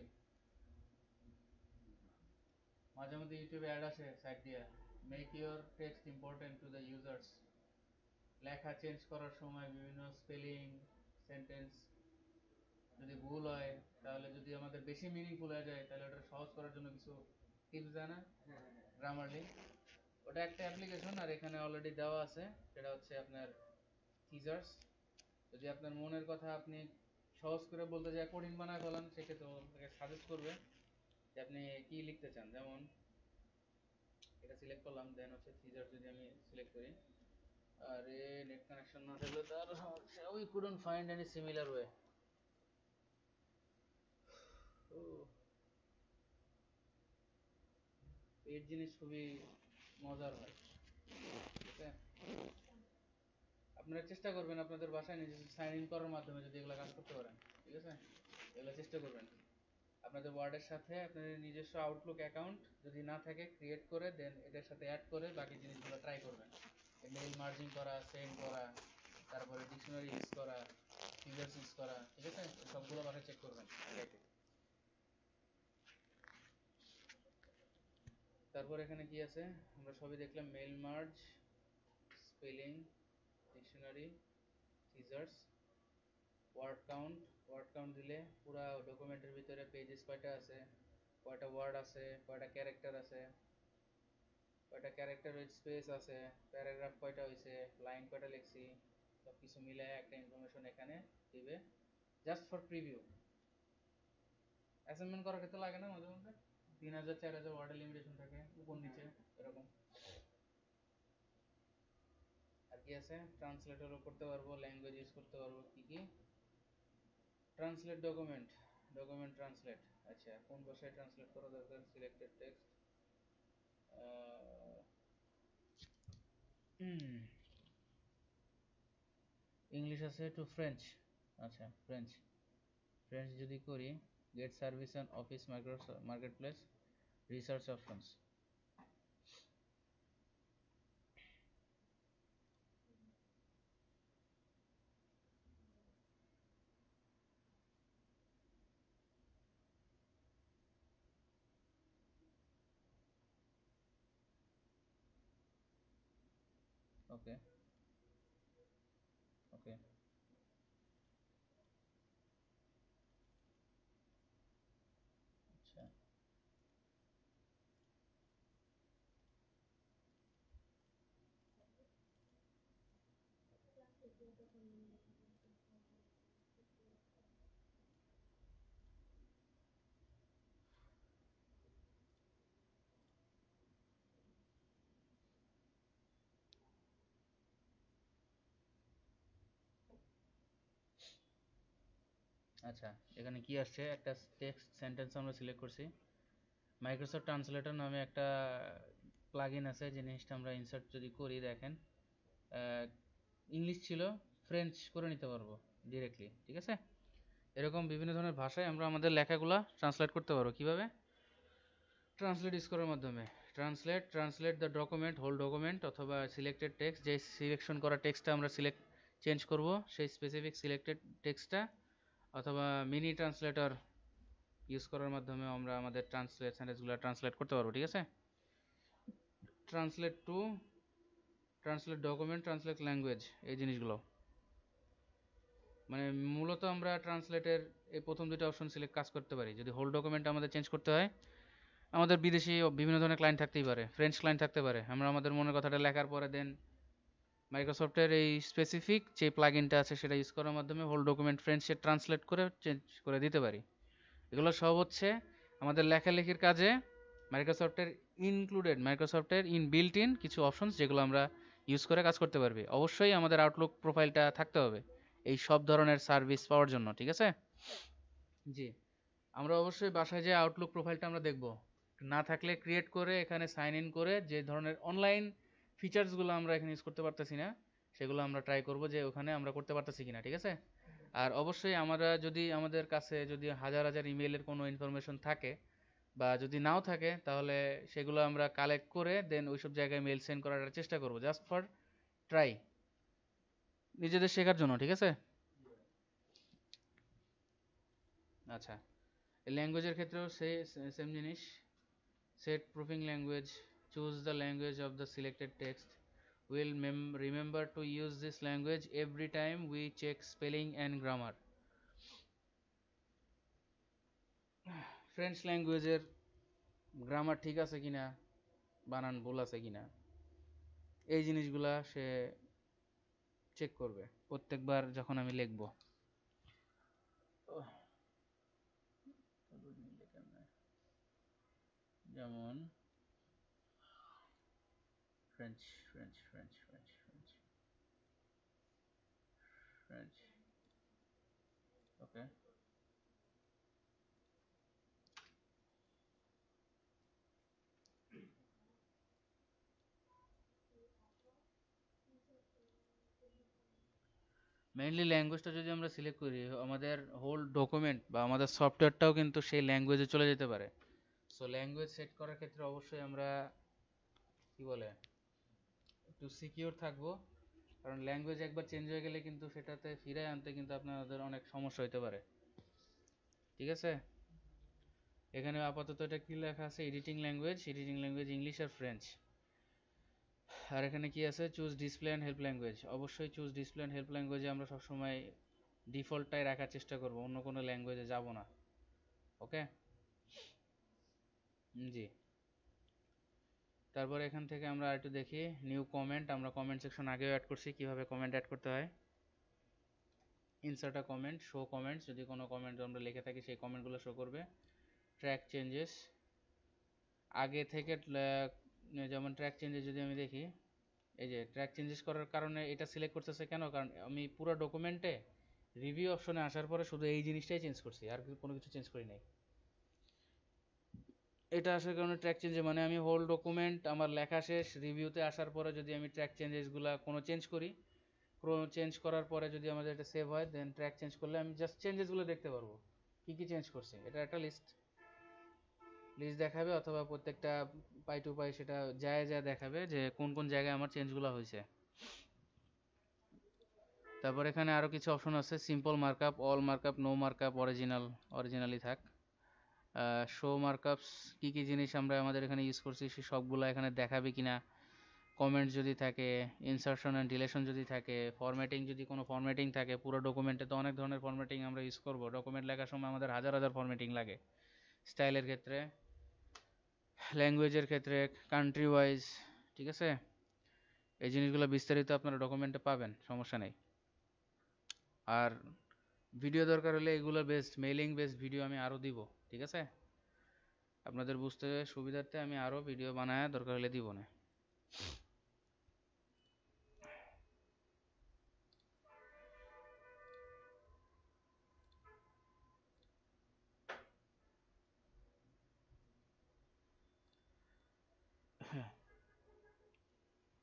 Speaker 1: মাঝে মধ্যে ইউটিউবে অ্যাড আসে সাইড দিয়ে, make your text important to the users. লেখা চেঞ্জ করার সময় বিভিন্ন স্পেলিং, সেন্টেন্স যদি ভুল হয়, তাহলে যদি আমাদের বেশি মিনিংফুল হয়ে যায়, তাহলে ওটা সহজ করার জন্য কিছু টিপস দেয় না গ্রামারলি। ওটা একটা অ্যাপ্লিকেশন, আর এখানে অলরেডি দেওয়া আছে, সেটা হচ্ছে আপনার টিজার্স। যদি আপনার মনের কথা আপনি সহজ করে বলতে যায় কঠিন বানায় ফেলান, সেক্ষেত্রে আপনাকে সাজেস্ট করবে যে আপনি কি লিখতে চান। যেমন এটা সিলেক্ট করলাম, দেন হচ্ছে সিজার যদি আমি সিলেক্ট করি, আরে নেট কানেকশন না থাকলে তো আরো সমস্যা, we couldn't find any similar way. ও, এই জিনিস খুবই মজার হয়, ঠিক আছে? আপনারা চেষ্টা করবেন আপনাদের বাসায় নিজে সাইন ইন করার মাধ্যমে যদি এগুলো কাজ করতে পারেন, ঠিক আছে? এগুলো চেষ্টা করবেন। আপনাদের ওয়ার্ডের সাথে আপনাদের নিজস্ব আউটলুক অ্যাকাউন্ট যদি না থাকে ক্রিয়েট করে দেন এটার সাথে অ্যাড করে বাকি জিনিসগুলো ট্রাই করবেন। মেইল মার্জিং করা, সেন্ড করা, তারপরে ডিকশনারি ইউজ করা, ফিগার্স ইউজ করা, ঠিক আছে? সবগুলো বাসায় চেক করবেন। তারপর এখানে কি আছে আমরা সবই দেখলাম, mail merge, spelling, dictionary, thesaurus, word count দিলে পুরা ডকুমেন্টের ভিতরে পেজেস কয়টা আছে, কয়টা ওয়ার্ড আছে, কয়টা ক্যারেক্টার আছে, কয়টা ক্যারেক্টার উইথ স্পেস আছে, প্যারাগ্রাফ কয়টা হয়েছে, লাইন কয়টা লিখছি, সব কিছু মিলে একটা ইনফরমেশন এখানে দিবে, জাস্ট ফর প্রিভিউ। অ্যাসাইনমেন্ট করার ক্ষেত্রে লাগে না মাঝে মধ্যে 3000 4000 ওয়ার্ডের লিমিটেশন থাকে উপর নিচে এরকম। আর কি আছে, ট্রান্সলেটরও করতে পারবো, ল্যাঙ্গুয়েজ ইউজ করতে পারবো। কি কি, ট্রান্সলেট ডকুমেন্ট, ডকুমেন্ট ট্রান্সলেট। আচ্ছা, কোন ভাষায় ট্রান্সলেট করা দরকার, সিলেক্টেড টেক্সট, ইংলিশ আছে টু ফ্রেঞ্চ। আচ্ছা, ফ্রেঞ্চ, ফ্রেঞ্চ যদি করি, get service and office marketplace, research options. Okay, okay, আচ্ছা, আচ্ছা। এখানে কি আসছে, একটা টেক্সট সেন্টেন্স আমরা সিলেক্ট করছি, মাইক্রোসফট ট্রান্সলেটর নামে একটা প্লাগইন আছে, জিনিসটা আমরা ইনসার্ট যদি করি দেখেন, ইংলিশ ছিল, ফ্রেঞ্চ করে নিতে পারবো ডিরেক্টলি, ঠিক আছে? এরকম বিভিন্ন ধরনের ভাষায় আমরা আমাদের লেখাগুলা ট্রান্সলেট করতে পারবো। কিভাবে? ট্রান্সলেট ইউজ করার মাধ্যমে। Translate the document, whole document, অথবা সিলেক্টেড টেক্সট, যে সিলেকশন করা টেক্সটটা আমরা চেঞ্জ করব সেই স্পেসিফিক সিলেক্টেড টেক্সটটা, অথবা মিনি ট্রান্সলেটর ইউজ করার মাধ্যমে আমরা আমাদের সেন্টেন্সগুলো ট্রান্সলেট করতে পারবো, ঠিক আছে? Translate to, translate document, translate language, এই জিনিসগুলো মানে মূলত আমরা ট্রান্সলেটের এই প্রথম দুটো অপশন সিলেক্ট কাজ করতে পারি। যদি হোল ডকুমেন্ট আমাদের চেঞ্জ করতে হয়, আমাদের বিদেশি বিভিন্ন ধরনের ক্লায়েন্ট থাকতেই পারে, ফ্রেঞ্চ ক্লায়েন্ট থাকতে পারে, আমরা আমাদের মনের কথাটা লেখার পরে দেন মাইক্রোসফটের এই স্পেসিফিক যে প্লাগইনটা আছে সেটা ইউজ করার মাধ্যমে হোল ডকুমেন্ট ফ্রেঞ্চে ট্রান্সলেট করে চেঞ্জ করে দিতে পারি। এগুলো সব হচ্ছে আমাদের লেখালেখির কাজে মাইক্রোসফটের বিল্ট ইন কিছু অপশনস, যেগুলো আমরা ইউজ করে কাজ করতে পারবি। অবশ্যই আমাদের আউটলুক প্রোফাইলটা থাকতে হবে এই সব ধরনের সার্ভিস পাওয়ার জন্য, ঠিক আছে? জি, আমরা অবশ্যই বাসায় যে আউটলুক প্রোফাইলটা আমরা দেখব, না থাকলে ক্রিয়েট করে এখানে সাইন ইন করে যে ধরনের অনলাইন ফিচার্সগুলো আমরা এখানে ইউজ করতে পারতেছি না, সেগুলো আমরা ট্রাই করব যে ওখানে আমরা করতে পারতেছি কিনা, ঠিক আছে? আর অবশ্যই আমরা যদি আমাদের কাছে যদি হাজার হাজার ইমেইলের কোনো ইনফরমেশন থাকে বা যদি নাও থাকে, তাহলে সেগুলো আমরা কালেক্ট করে দেন ওইসব জায়গায় মেল সেন্ড করার চেষ্টা করব, জাস্ট ফর ট্রাই, নিজেদের শেখার জন্য, ঠিক আছে? আচ্ছা, ল্যাঙ্গুয়েজের ক্ষেত্রেও সেম জিনিস, set proofing language, choose the language of the selected text, we'll remember to use this language every time we check spelling and grammar. French ল্যাঙ্গুয়েজের গ্রামার ঠিক আছে কিনা, বানান ভুল আছে কিনা, এই জিনিসগুলা সে চেক করবে প্রত্যেকবার যখন আমি লিখব। যেমন French French French French French French okay. Mainly ল্যাঙ্গুয়েজটা যদি আমরা সিলেক্ট করি আমাদের হোল ডকুমেন্ট বা আমাদের সফটওয়্যারটাও কিন্তু সেই ল্যাঙ্গুয়েজে চলে যেতে পারে। সো ল্যাঙ্গুয়েজ সেট করার ক্ষেত্রে অবশ্যই আমরা কি বলে একটু সিকিউর থাকবো, কারণ ল্যাঙ্গুয়েজ একবার চেঞ্জ হয়ে গেলে কিন্তু সেটাতে ফিরে আনতে কিন্তু আপনাদের অনেক সমস্যা হতে পারে। ঠিক আছে, এখানে আপাতত এটা কি লেখা আছে, এডিটিং ল্যাঙ্গুয়েজ ইংলিশ আর ফ্রেঞ্চ। আর এখানে কি আছে, choose display and help language. অবশ্যই চুজ ডিসপ্লে অ্যান্ড হেল্প ল্যাঙ্গুয়েজে আমরা সবসময় ডিফল্টটাই রাখার চেষ্টা করব, অন্য কোনো ল্যাঙ্গুয়েজে যাব না। ওকে, জি। তারপর এখান থেকে আমরা একটু দেখি নিউ কমেন্ট। আমরা কমেন্ট সেকশন আগেও অ্যাড করছি, কিভাবে কমেন্ট অ্যাড করতে হয়। ইনসার্ট আ কমেন্ট, শো কমেন্টস, যদি কোনো কমেন্ট আমরা লিখে থাকি সেই কমেন্টগুলো শো করবে। ট্র্যাক চেঞ্জেস, আগে থেকে যেমন ট্র্যাক চেঞ্জেস যদি আমি দেখি, এই যে ট্র্যাক চেঞ্জেস করার কারণে এটা সিলেক্ট করতেছে কেন, কারণ আমি পুরো ডকুমেন্টে রিভিউ অপশনে আসার পরে শুধু এই জিনিসটাই চেঞ্জ করছি, আর কোনো কিছু চেঞ্জ করি নাই। এটা আসার কারণে ট্র্যাক চেঞ্জ মানে আমি হোল ডকুমেন্ট আমার লেখা শেষ, রিভিউতে আসার পরে যদি আমি ট্র্যাক চেঞ্জেসগুলো কোনো চেঞ্জ করি, চেঞ্জ করার পরে যদি আমাদের এটা সেভ হয়, দেন ট্র্যাক চেঞ্জ করলে আমি জাস্ট চেঞ্জেসগুলো দেখতে পারবো কি কি চেঞ্জ করছি। এটা একটা লিস্ট দেখাবে, অথবা প্রত্যেকটা পাই টু পাই সেটা যায় দেখাবে যে কোন কোন জায়গায় আমার চেঞ্জগুলো হয়েছে। তারপর এখানে আরো কিছু অপশন আছে, simple markup, all markup, no markup, originally থাক। শো মার্কআপস, কি কি জিনিস আমরা আমাদের এখানে ইউজ করছি সে সবগুলো এখানে দেখাবে কিনা, কমেন্ট যদি থাকে, ইনসারশন অ্যান্ড ডিলেশন যদি থাকে, ফরম্যাটিং যদি কোনো ফরম্যাটিং থাকে, পুরো ডকুমেন্টে তো অনেক ধরনের ফরম্যাটিং আমরা ইউজ করব, ডকুমেন্ট লেখার সময় আমাদের হাজার হাজার ফরম্যাটিং লাগে, স্টাইলের ক্ষেত্রে, ল্যাঙ্গুয়েজের ক্ষেত্রে, কান্ট্রি ওয়াইজ। ঠিক আছে, এই জিনিসগুলো বিস্তারিত আপনারা ডকুমেন্টে পাবেন, সমস্যা নেই। আর ভিডিও দরকার হলে এগুলো বেস্ট, মেইলিং বেস্ট ভিডিও আমি আরও দিব। ঠিক আছে, আপনাদের বুঝতে সুবিধার্থে আমি আরও ভিডিও বানায় দরকার হলে দিব না।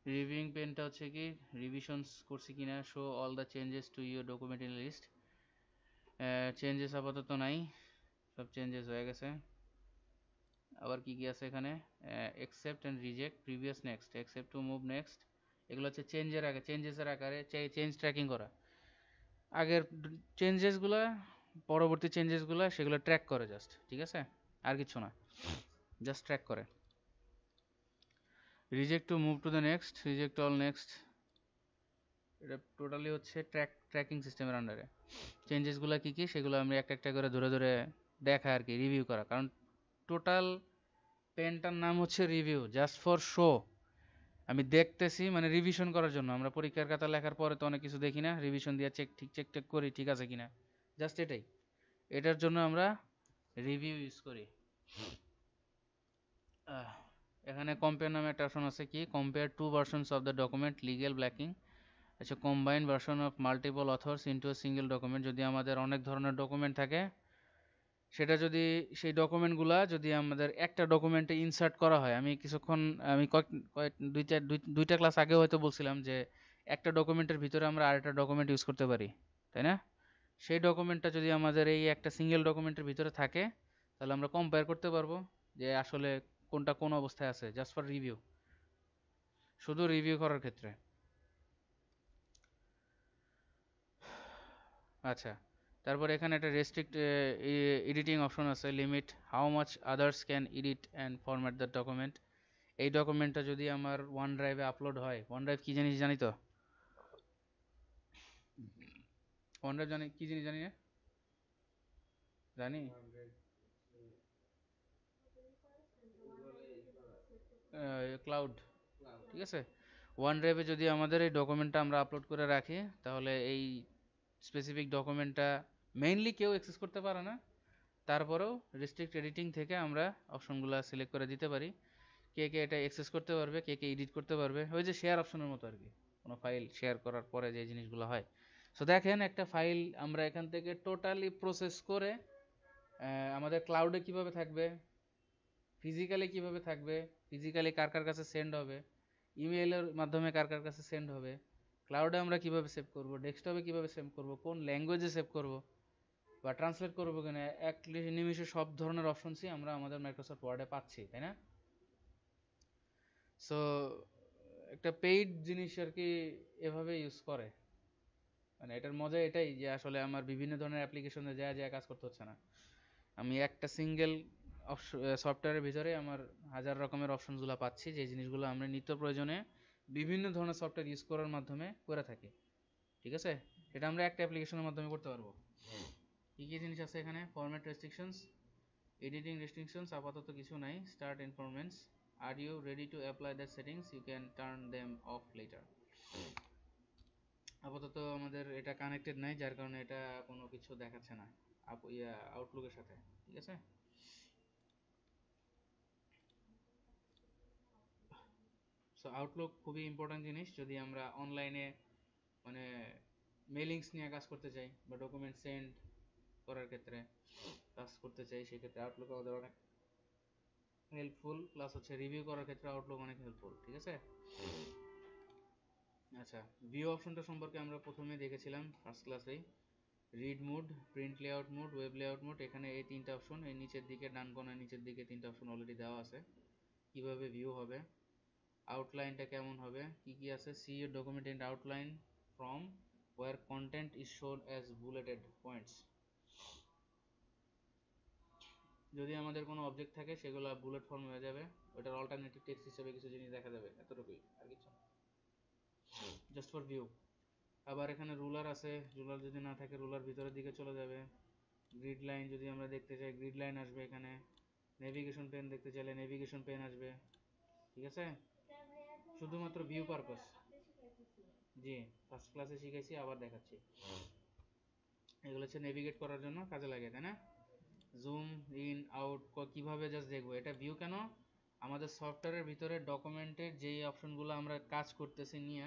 Speaker 1: রিভিউইং পেনটা হচ্ছে কি, রিভিশনস করছি কিনা, show all the changes to your document in list. Changes আপাতত নাই, সব চেঞ্জেস হয়ে গেছে। আবার কি কি আছে এখানে, accept and reject, previous, next, accept to move, next. এগুলো হচ্ছে চেঞ্জের আগে, চেঞ্জেসের আকারে চেঞ্জ ট্র্যাকিং করা। আগের চেঞ্জেসগুলো, পরবর্তী চেঞ্জেসগুলো সেগুলো ট্র্যাক করে জাস্ট। ঠিক আছে, আর কিছু না, জাস্ট ট্র্যাক করে। Reject to move to the next, reject all, next. এটা টোটালি হচ্ছে ট্র্যাকিং সিস্টেমের আন্ডারে। চেঞ্জেসগুলো কী কী সেগুলো আমরা একটা একটা করে ধরে ধরে দেখা আর কি, রিভিউ করা। কারণ টোটাল পেনটার নাম হচ্ছে রিভিউ, জাস্ট ফর শো। আমি দেখতেছি মানে রিভিশন করার জন্য, আমরা পরীক্ষার খাতা লেখার পরে তো অনেক কিছু দেখি না, রিভিশন দিয়ে চেক করি ঠিক আছে কিনা, জাস্ট এটাই। এটার জন্য আমরা রিভিউ ইউজ করি। এখানে কম্পেয়ার নামে একটা অপশন আছে, কি compare two versions of the document, legal blacking. আচ্ছা, combine version of multiple authors into a single document. যদি আমাদের অনেক ধরনের ডকুমেন্ট থাকে, সেটা যদি সেই ডকুমেন্টগুলা যদি আমাদের একটা ডকুমেন্টে ইনসার্ট করা হয়, আমি কিছুক্ষণ আমি দুইটা ক্লাস আগেও হয়তো বলছিলাম যে একটা ডকুমেন্টের ভিতরে আমরা আরেকটা ডকুমেন্ট ইউজ করতে পারি, তাই না? সেই ডকুমেন্টটা যদি আমাদের এই একটা সিঙ্গেল ডকুমেন্টের ভিতরে থাকে, তাহলে আমরা কম্পেয়ার করতে পারবো যে আসলে কোনটা কোন অবস্থায় আছে, জাস্ট ফর রিভিউ, শুধু রিভিউ করার ক্ষেত্রে। আচ্ছা, তারপর এখানে একটা রেস্ট্রিক্ট এডিটিং অপশন আছে, limit how much others can edit and format the document. এই ডকুমেন্টটা যদি আমার ওয়ান ড্রাইভে আপলোড হয়, ওয়ান ড্রাইভ কি জিনিস জানি তো, ওয়ান ড্রাইভ জানি কি জিনিস জানি না, জানি ক্লাউড। ঠিক আছে, ওয়ান ড্রাইভে যদি আমাদের এই ডকুমেন্টটা আমরা আপলোড করে রাখি, তাহলে এই স্পেসিফিক ডকুমেন্টটা মেইনলি কেউ অ্যাক্সেস করতে পারে না, তারপরেও রেস্ট্রিক্ট এডিটিং থেকে আমরা অপশনগুলো সিলেক্ট করে দিতে পারি কে কে এটা অ্যাক্সেস করতে পারবে, কে কে এডিট করতে পারবে, ওই যে শেয়ার অপশনের মতো আর কি, কোনো ফাইল শেয়ার করার পরে যে জিনিসগুলো হয়। সো দেখেন একটা ফাইল আমরা এখান থেকে টোটালি প্রসেস করে আমাদের ক্লাউডে কিভাবে থাকবে, ফিজিক্যালি কিভাবে থাকবে, ফিজিক্যালি কার কার কাছে সেন্ড হবে, ইমেইলের মাধ্যমে কার কার কাছে সেন্ড হবে, ক্লাউডে আমরা কিভাবে সেভ করব, ডেস্কটপে কিভাবে সেভ করব, কোন ল্যাঙ্গুয়েজে সেভ করব বা ট্রান্সলেট করবো কিনা, এক নিমিষে সব ধরনের অপশনসই আমরা আমাদের মাইক্রোসফট ওয়ার্ডে পাচ্ছি, তাই না? সো একটা পেইড জিনিস আর কি এভাবে ইউজ করে, মানে এটার মজা এটাই যে আসলে আমার বিভিন্ন ধরনের অ্যাপ্লিকেশনে যা যা কাজ করতে হচ্ছে না, আমি একটা সিঙ্গেল সফটওয়্যারের ভিতরে আমার হাজার রকমের অপশনসগুলো পাচ্ছি, যে জিনিসগুলো আমরা নিত্য প্রয়োজনে বিভিন্ন ধরনের সফটওয়্যার ইউজ করার মাধ্যমে করে থাকি। ঠিক আছে, এটা আমরা একটা অ্যাপ্লিকেশনের মাধ্যমে করতে পারবো। কি কি জিনিস আছে এখানে? ফরম্যাট রেস্ট্রিকশনস, এডিটিং রেস্ট্রিকশনস আপাতত কিছু নাই, start enforcement, are you ready to apply that settings, you can turn them off later. আপাতত আমাদের এটা কানেক্টেড নাই, যার কারণে এটা কোনো কিছু দেখাচ্ছে না আউটলুকের সাথে। ঠিক আছে, সো আউটলুক খুবই ইম্পর্ট্যান্ট জিনিস যদি আমরা অনলাইনে মানে মেলিংস নিয়ে কাজ করতে চাই বা ডকুমেন্ট সেন্ড করার ক্ষেত্রে কাজ করতে চাই, সেক্ষেত্রে আউটলুক আমাদের অনেক হেল্পফুল, প্লাস হচ্ছে রিভিউ করার ক্ষেত্রে আউটলুক অনেক হেল্পফুল। ঠিক আছে, আচ্ছা, ভিউ অপশনটা সম্পর্কে আমরা প্রথমে দেখেছিলাম ফার্স্ট ক্লাসেই। Read mode, print layout mode, web layout mode, এখানে এই তিনটা অপশন, এই নিচের দিকে ডান কোণার নিচের দিকে তিনটা অপশন অলরেডি দেওয়া আছে। কিভাবে ভিউ হবে, আউটলাইনটা কেমন হবে, কি কি আছে, see your document and outline from where content is shown as bulleted points. যদি আমাদের কোনো অবজেক্ট থাকে সেগুলো বুলেট ফর্ম হয়ে যাবে, ওটার অল্টারনেটিভ টেক্সট হিসেবে কিছু জিনিস দেখা যাবে, এতটুকুই, আর কিছু না, জাস্ট ফর ভিউ। আবার এখানে রুলার আছে, রুলার যদি না থাকে রুলার ভিতরের দিকে চলে যাবে। গ্রিড লাইন যদি আমরা দেখতে চাই গ্রিড লাইন আসবে এখানে, নেভিগেশন পেন দেখতে চাইলে নেভিগেশন পেন আসবে। ঠিক আছে, শুধুমাত্র ভিউ পারপাস। জি, ফার্স্ট ক্লাসে শিখাইছি, আবার দেখাচ্ছি। এগুলো হচ্ছে নেভিগেট করার জন্য কাজে লাগে, তাই না? জুম ইন আউট কিভাবে জাস্ট দেখবো, এটা ভিউ কেন, আমাদের সফটওয়্যারের ভিতরে ডকুমেন্টের যেই অপশনগুলো আমরা কাজ করতেছি নিয়ে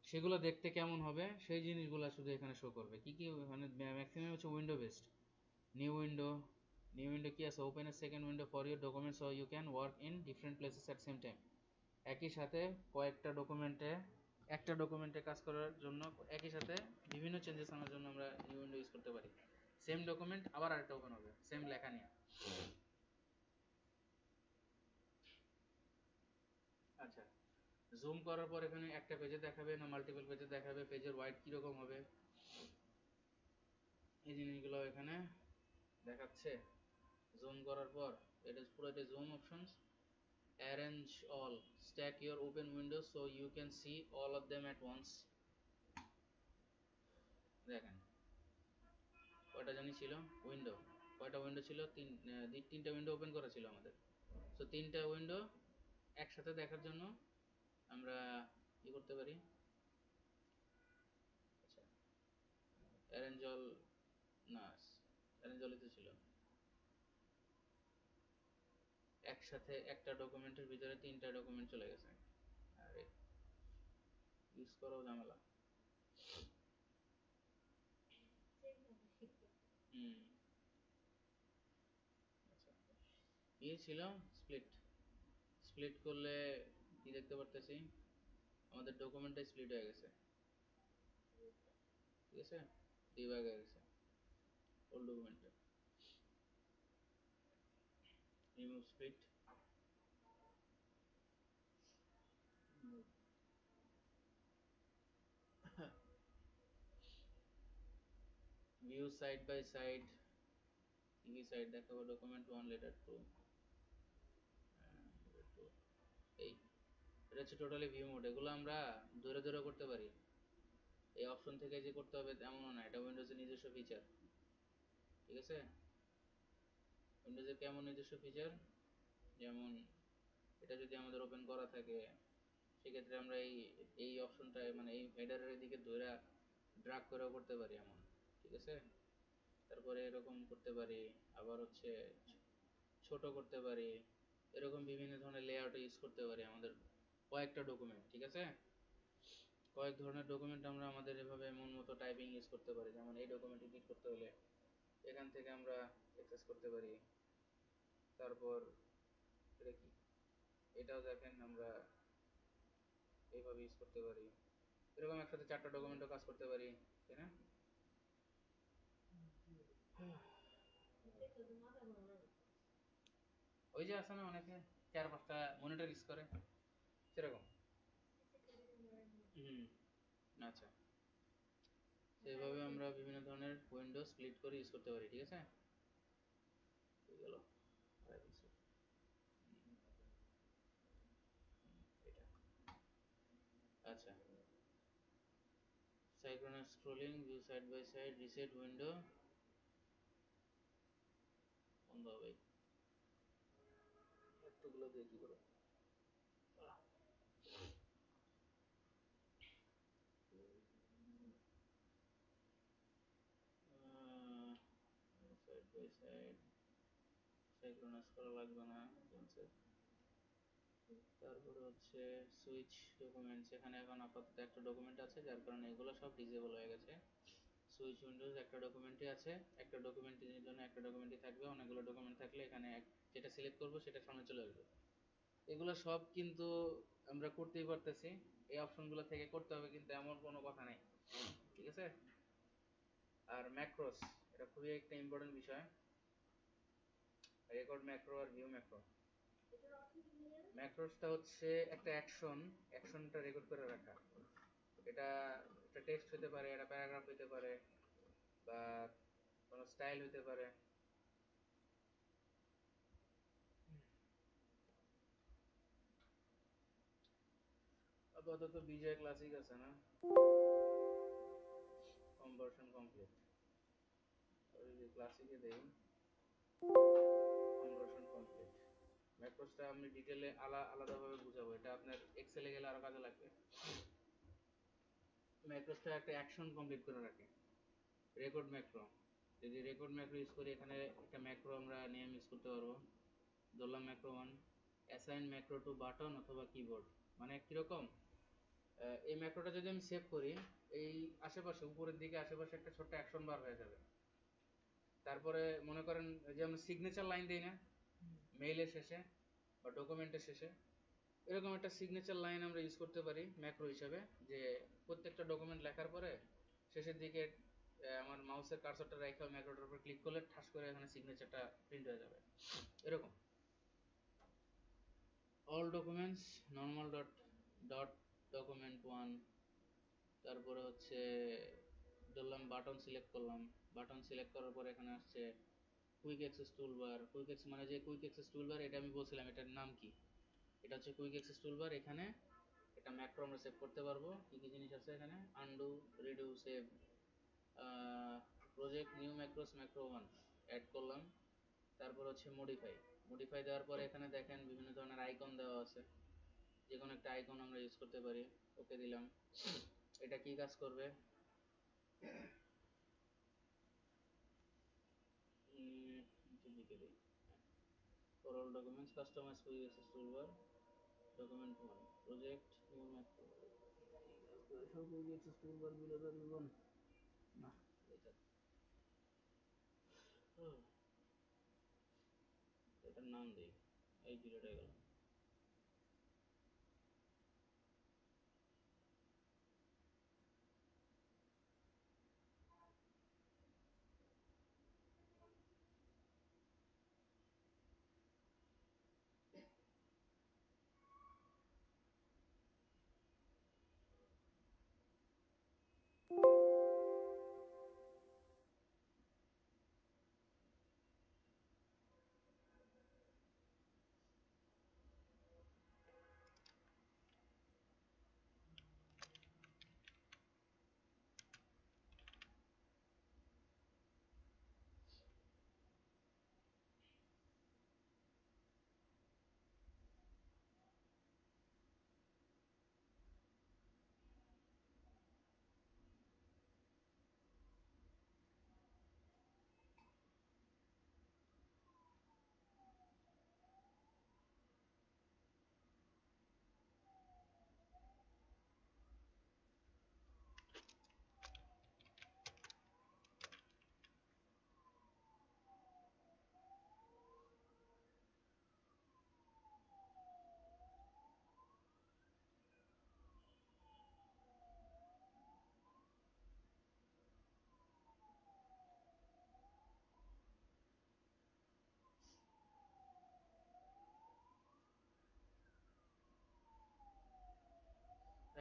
Speaker 1: সেগুলো দেখতে কেমন হবে সেই জিনিসগুলো শুধু এখানে শো করবে। কি কি মানে ম্যাক্সিমাম হচ্ছে window based. New window, new window কি আছে, open a second window for your document so you can work in different places at same time. একই সাথে কয়েকটা ডকুমেন্টে, একটা ডকুমেন্টে কাজ করার জন্য একই সাথে বিভিন্ন চেঞ্জেস আনার জন্য আমরা নিউ উইন্ডো ইউজ করতে পারি। সেম ডকুমেন্ট আবার আরেকটা ওপেন হবে সেম লেখা নিয়ে। আচ্ছা, জুম করার পর এখানে একটা পেজে দেখাবে না মাল্টিপল পেজে দেখাবে, পেজের ওয়াইড কিরকম হবে এই জিনিসগুলো এখানে দেখাচ্ছে। জুম করার পর এটা পুরোটা zoom options, arrange all, stack your open windows so you can see all of them at once. দেখেন কয়টা জানি ছিল উইন্ডো, কয়টা উইন্ডো ছিল, তিনটা উইন্ডো ওপেন করা ছিল আমাদের। সো তিনটা উইন্ডো একসাথে দেখার জন্য আমরা কি করতে পারি, আচ্ছা অ্যারেঞ্জ অল, না অ্যারেঞ্জ অলই তো ছিল, একসাথে একটা ডকুমেন্টের ভিতরে তিনটা ডকুমেন্ট চলে গেছে, আরে ইউজ করাও ঝামেলা। হুম, আচ্ছা, কি ছিল, স্প্লিট, স্প্লিট করলে কি দেখতে পারতেছি, আমাদের ডকুমেন্টটা স্প্লিট হয়ে গেছে। ঠিক আছে, দুই ভাগ হয়ে গেছে ওল্ড ডকুমেন্টটা। Remove split, view side by side, কি কি সাইড দেখাবো, ডকুমেন্ট 1 লেটার 2, এই এটা হচ্ছে টোটালি ভিউ মোড। এগুলো আমরা ধরে ধরে করতে পারি, এই অপশন থেকে যে করতে হবে তেমনও না, এটা উইন্ডোজের নিজস্ব ফিচার। ঠিক আছে, উইন্ডোজের কেমন নিজস্ব ফিচার, যেমন এটা যদি আমাদের ওপেন করা থাকে সেক্ষেত্রে আমরা এই এই অপশনটা মানে এই হেডারের দিকে ধরে ড্রাগ করেও করতে পারি এমন। ঠিক আছে, তারপরে এরকম করতে পারি, আবার হচ্ছে ছোট করতে পারি, এরকম বিভিন্ন ধরনের লেআউট ইউজ করতে পারি আমাদের কয়েকটা ডকুমেন্ট, ঠিক আছে? কয়েক ধরনের ডকুমেন্ট আমরা আমাদের এভাবে মন মতো টাইপিং ইউজ করতে পারি। যেমন এই ডকুমেন্ট এডিট করতে হলে এখান থেকে আমরা অ্যাক্সেস করতে পারি। তারপর এটা কি, এটাও দেখেন আমরা এইভাবে ইউজ করতে পারি। এরকম একসাথে চারটা ডকুমেন্টও কাজ করতে পারি, তাই না? ওই যে আছে না অনেকে 4-5টা মনিটর ইউজ করে, সেরকম। হুম, আচ্ছা। এইভাবে আমরা বিভিন্ন ধরনের উইন্ডো স্প্লিট করে ইউজ করতে পারি, ঠিক আছে? হয়ে গেল। আর কিছু? এটা আচ্ছা, synchronous scrolling, view side by side, reset window বন্ধ হবে। এতগুলো দিয়ে কি করো? সাইড বাই সাইড synchronous করা লাগবে না, তারপরে হচ্ছে সুইচ ডকুমেন্টস, এখানে এখন আপাতত একটা ডকুমেন্ট আছে যার কারণে এগুলো সব ডিসেবল হয়ে গেছে। সুইচ উইন্ডোজ একটা ডকুমেন্টই আছে, একটা ডকুমেন্টের জন্য একটা ডকুমেন্টই থাকবে, অনেকগুলো ডকুমেন্ট থাকলে এখানে যেটা সিলেক্ট করবো সেটা সামনে চলে আসবে। এগুলো সব কিন্তু আমরা করতেই পারতেছি, এই অপশনগুলো থেকে করতে হবে কিন্তু এমন কোনো কথা নেই, ঠিক আছে? আর ম্যাক্রোস, এটা খুবই একটা ইম্পর্টেন্ট বিষয়। রেকর্ড ম্যাক্রো আর ভিউ ম্যাক্রো। ম্যাক্রোসটা হচ্ছে একটা অ্যাকশনটা রেকর্ড করে রাখা। এটা একটা টেক্সট হতে পারে, এটা প্যারাগ্রাফ হতে পারে, বা কোনো স্টাইল হতে পারে। আপাতত বিজয় ক্লাসিক আছে না, কনভার্সন কমপ্লিট। আর যদি ক্লাসিকে দেই কনভার্সন কমপ্লিট। ম্যাক্রোসটা আমি ডিটেলে আলাদাভাবে বুঝাবো, এটা আপনার এক্সেলে গেলে আরো কাজে লাগবে। ম্যাক্রোসটা একটা অ্যাকশন কমপ্লিট করে রাখে। রেকর্ড ম্যাক্রো, যদি রেকর্ড ম্যাক্রো ইউজ করি এখানে একটা ম্যাক্রো আমরা নেম ইউজ করতে পারবো। ধরলাম macro 1, assign macro to button অথবা কিবোর্ড। মানে কিরকম, এই ম্যাক্রোটা যদি আমি সেভ করি, এই আশেপাশে উপরের দিকে আশেপাশে একটা ছোট্ট অ্যাকশন বার হয়ে যাবে। তারপরে মনে করেন যে আমরা সিগনেচার লাইন দিই না মেইলের শেষে বা ডকুমেন্টের শেষে, এরকম একটা সিগনেচার লাইন আমরা ইউজ করতে পারি ম্যাক্রো হিসেবে, যে প্রত্যেকটা ডকুমেন্ট লেখার পরে শেষের দিকে আমার মাউসের কার্সরটা রেখে ম্যাক্রোটার উপর ক্লিক করলে ঠাস করে এখানে সিগনেচারটা প্রিন্ট হয়ে যাবে, এরকম। All documents normal dot dot document 1। তারপরে হচ্ছে ধরলাম বাটন সিলেক্ট করলাম, বাটন সিলেক্ট করার পর এখানে আসছে quick access toolbar. Quick access মানে যে কুইক অ্যাক্সেস টুলবার, এটা আমি বলছিলাম এটার নাম কি, এটা হচ্ছে কুইক অ্যাক্সেস টুলবার। এখানে এটা ম্যাক্রো আমরা সেভ করতে পারবো। কি কি জিনিস আছে এখানে, undo, redo, save, project, new macros, macro 1 add করলাম। তারপর হচ্ছে মডিফাই, মডিফাই দেওয়ার পরে এখানে দেখেন বিভিন্ন ধরনের আইকন দেওয়া আছে, যে কোনো একটা আইকন আমরা ইউজ করতে পারি। ওকে দিলাম। এটা কি কাজ করবে, নিচের দিকে দিই। For all documents customize quick access toolbar document 1 project new macro. সব কুইক অ্যাক্সেস টুলবার গুলো তো দিলাম না, এটা এটার নাম দিই, এই ডিলেট হয়ে গেল।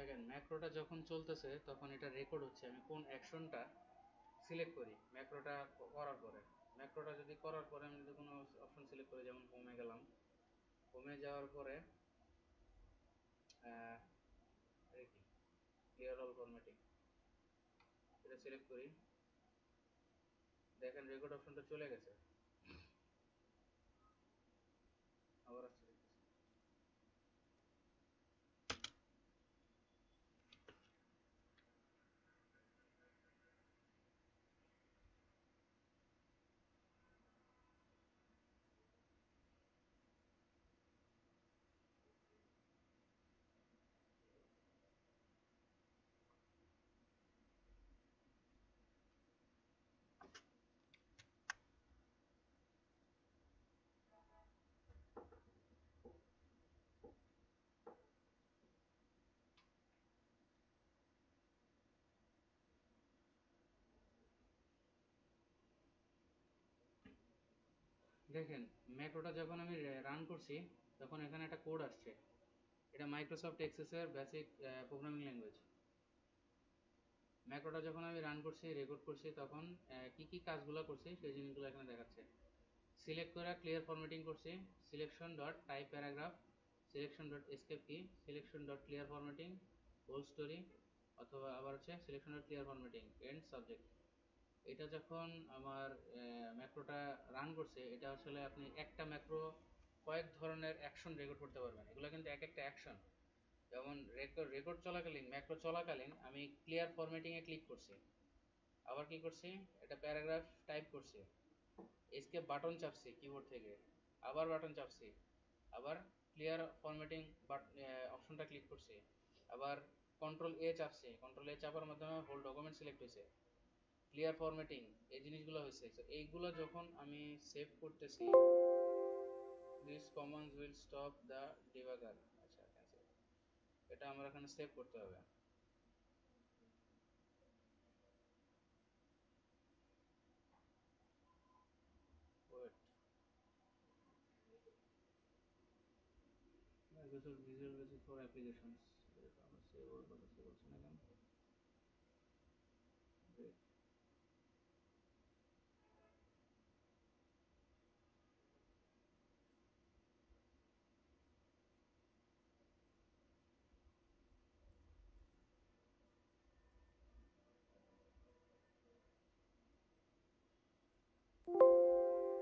Speaker 1: দেখেন ম্যাক্রোটা যখন চলতেছে তখন এটা রেকর্ড হচ্ছে, আমি কোন অ্যাকশনটা সিলেক্ট করি ম্যাক্রোটা করার পরে। ম্যাক্রোটা যদি করার পরে আমি যদি কোনো অপশন সিলেক্ট করি, যেমন হোমে গেলাম, হোমে যাওয়ার পরে কি ক্লিয়ার অল ফরম্যাটিং এটা সিলেক্ট করি, দেখেন রেকর্ড অপশনটা চলে গেছে। আবার আসছে দেখতেছি। দেখেন ম্যাক্রোটা যখন আমি রান করছি তখন এখানে একটা কোড আসছে, এটা মাইক্রোসফট এক্সেসের বেসিক প্রোগ্রামিং ল্যাঙ্গুয়েজ। ম্যাক্রোটা যখন আমি রান করছি রেকর্ড করছি তখন কি কি কাজগুলো করছি সেই জিনিসগুলো এখানে দেখাচ্ছে। সিলেক্ট করে ক্লিয়ার ফরম্যাটিং করছি, selection dot type paragraph, selection dot escape key, selection dot clear formatting whole story, অথবা আবার হচ্ছে selection dot clear formatting end subject. এটা যখন আমার ম্যাক্রোটা রান করছে, এটা আসলে আপনি একটা ম্যাক্রো কয়েক ধরনের অ্যাকশন রেকর্ড করতে পারবেন, এগুলো কিন্তু এক একটা অ্যাকশন। যেমন রেকর্ড চলাকালীন ম্যাক্রো চলাকালীন আমি ক্লিয়ার ফরম্যাটিংয়ে ক্লিক করছি, আবার কি করছি এটা প্যারাগ্রাফ টাইপ করছি, এসকেপ বাটন চাপছি কিবোর্ড থেকে, আবার বাটন চাপছি, আবার ক্লিয়ার ফরম্যাটিং অপশনটা ক্লিক করছি, আবার কন্ট্রোল এ চাপছি, কন্ট্রোল এ চাপার মাধ্যমে হোল ডকুমেন্ট সিলেক্ট হয়েছে, ক্লিয়ার ফরম্যাটিং এই জিনিসগুলো হয়েছে। তো এইগুলো যখন আমি সেভ করতেছি, this commands will stop the debugger, আচ্ছা ক্যান্সেল, এটা আমার এখানে সেভ করতে হবে। Wait, Microsoft Visual Basic for applications, এটা আমরা সেভ ওর কথা সেভ হচ্ছে না কেন?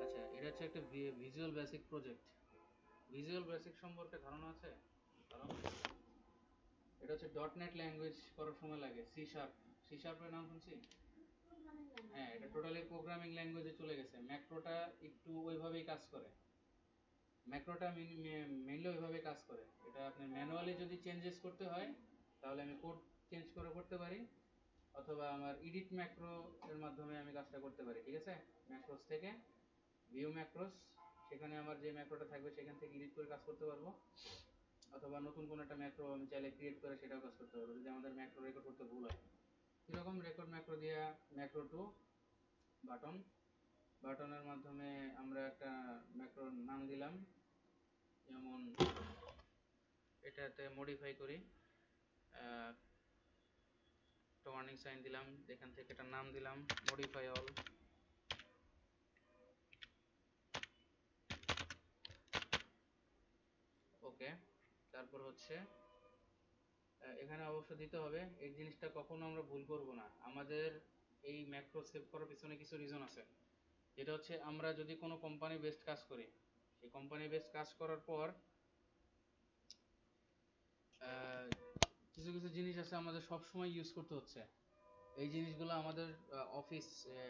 Speaker 1: আচ্ছা, এটা হচ্ছে একটা visual basic project. Visual basic সম্পর্কে ধারণা আছে কারণ? এটা হচ্ছে ডট নেট ল্যাঙ্গুয়েজ করার সময় লাগে, সি শার্প, সি শার্পের নাম শুনছি? হ্যাঁ, এটা টোটালি প্রোগ্রামিং ল্যাঙ্গুয়েজে চলে গেছে। ম্যাক্রোটা একটু ওইভাবেই কাজ করে, ম্যাক্রোটা মেইনলি ওইভাবে কাজ করে। এটা আপনার ম্যানুয়ালি যদি চেঞ্জেস করতে হয় তাহলে আমি কোড চেঞ্জ করে করতে পারি, অথবা আমার এডিট ম্যাক্রো এর মাধ্যমে আমি কাজটা করতে পারি। ঠিক আছে, ম্যাক্রোস থেকে ভিউ ম্যাক্রোস, সেখানে আমার যে ম্যাক্রোটা থাকবে সেখান থেকে এডিট করে কাজ করতে পারবো, অথবা নতুন কোনো একটা ম্যাক্রো আমি চাইলে ক্রিয়েট করে সেটাও কাজ করতে পারবো যদি আমাদের ম্যাক্রো রেকর্ড করতে ভুল হয়। এরকম রেকর্ড ম্যাক্রো দিয়ে ম্যাক্রো টু বাটন, বাটনের মাধ্যমে আমরা একটা ম্যাক্রোর নাম দিলাম, যেমন এটাতে মডিফাই করি, একটা ওয়ার্নিং সাইন দিলাম, এখান থেকে এটার নাম দিলাম মডিফাই অল। ওকে, তারপর হচ্ছে এখানে অবশ্য দিতে হবে এই জিনিসটা কখনো আমরা ভুল করব না, আমাদের এই ম্যাক্রো সেভ করার পিছনে কিছু রিজন আছে। যেটা হচ্ছে আমরা যদি কোনো কোম্পানি বেসড কাজ করি, সেই কোম্পানি বেসড কাজ করার পর কিছু কিছু জিনিস আছে আমাদের সব সময় ইউজ করতে হচ্ছে, এই জিনিসগুলো আমাদের অফিস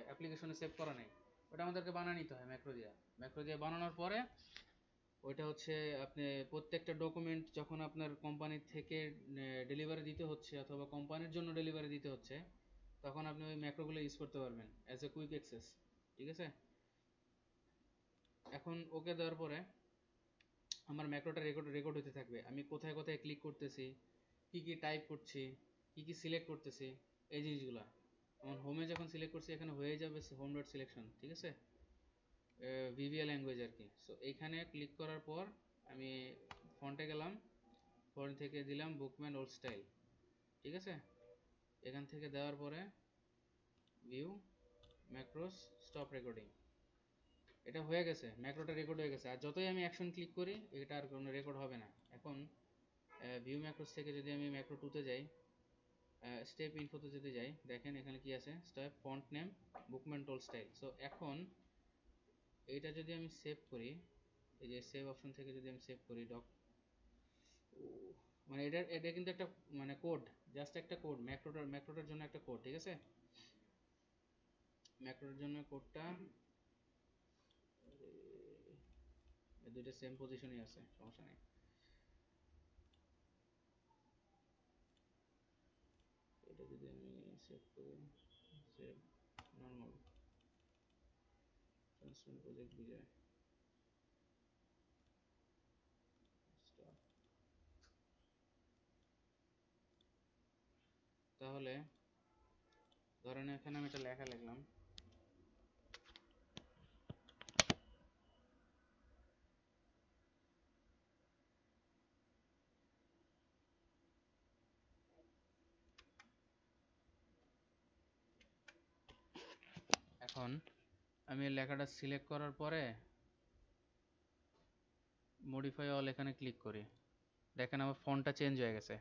Speaker 1: অ্যাপ্লিকেশনে সেভ করা নেই, ওটা আমাদেরকে বানিয়ে নিতে হয় ম্যাক্রো দিয়ে। ম্যাক্রো দিয়ে বানানোর পরে ওইটা হচ্ছে আপনি প্রত্যেকটা ডকুমেন্ট যখন আপনার কোম্পানি থেকে ডেলিভারি দিতে হচ্ছে অথবা কোম্পানির জন্য ডেলিভারি দিতে হচ্ছে, তখন আপনি ওই ম্যাক্রোগুলো ইউজ করতে পারবেন অ্যাজ এ কুইক অ্যাক্সেস। ঠিক আছে, এখন ওকে দেওয়ার পরে আমার ম্যাক্রোটা রেকর্ড রেকর্ড হতে থাকবে, আমি কোথায় কোথায় ক্লিক করতেছি, কি কি টাইপ করছি, কি কি সিলেক্ট করতেছি, এই জিনিসগুলো। আমার হোমে যখন সিলেক্ট করছি এখানে হয়ে যাবে হোম ডট সিলেকশন। ঠিক আছে, ভিভিএ ল্যাঙ্গুয়েজ আর কি। সো এইখানে ক্লিক করার পর আমি ফন্টে গেলাম, ফন্ট থেকে দিলাম বুকম্যান ওল্ড স্টাইল, ঠিক আছে, এখান থেকে দেওয়ার পরে ভিউ ম্যাক্রোস স্টপ রেকর্ডিং, এটা হয়ে গেছে, ম্যাক্রোটা রেকর্ড হয়ে গেছে। আর যতই আমি অ্যাকশন ক্লিক করি এটা আর কোনো রেকর্ড হবে না। এখন ভিউ ম্যাক্রোস থেকে যদি আমি ম্যাক্রো 2 তে যাই, স্টেপ ইনফোতে যদি যাই, দেখেন এখানে কি আছে, স্টেপ ফন্ট নেম বুকমেন্ট টোল স্টাইল। সো এখন এইটা যদি আমি সেভ করি, এই যে সেভ অপশন থেকে যদি আমি সেভ করি ডক, মানে এটা কিন্তু একটা মানে কোড, জাস্ট একটা কোড, ম্যাক্রোটার জন্য একটা কোড, ঠিক আছে। ম্যাক্রোটার জন্য কোডটা দুইটা সেম পজিশনই আছে, সমস্যা নেই। এটা যদি আমি সেভ করি, সেভ নর্মাল ট্রান্সফার প্রজেক্ট বিজয় স্টার, তাহলে ধরেন এখানে আমি একটা লেখা লিখলাম, এখন আমি এই লেখাটা সিলেক্ট করার পরে মডিফাই অল এখানে ক্লিক করি, দেখেন আমার ফন্টটা চেঞ্জ হয়ে গেছে,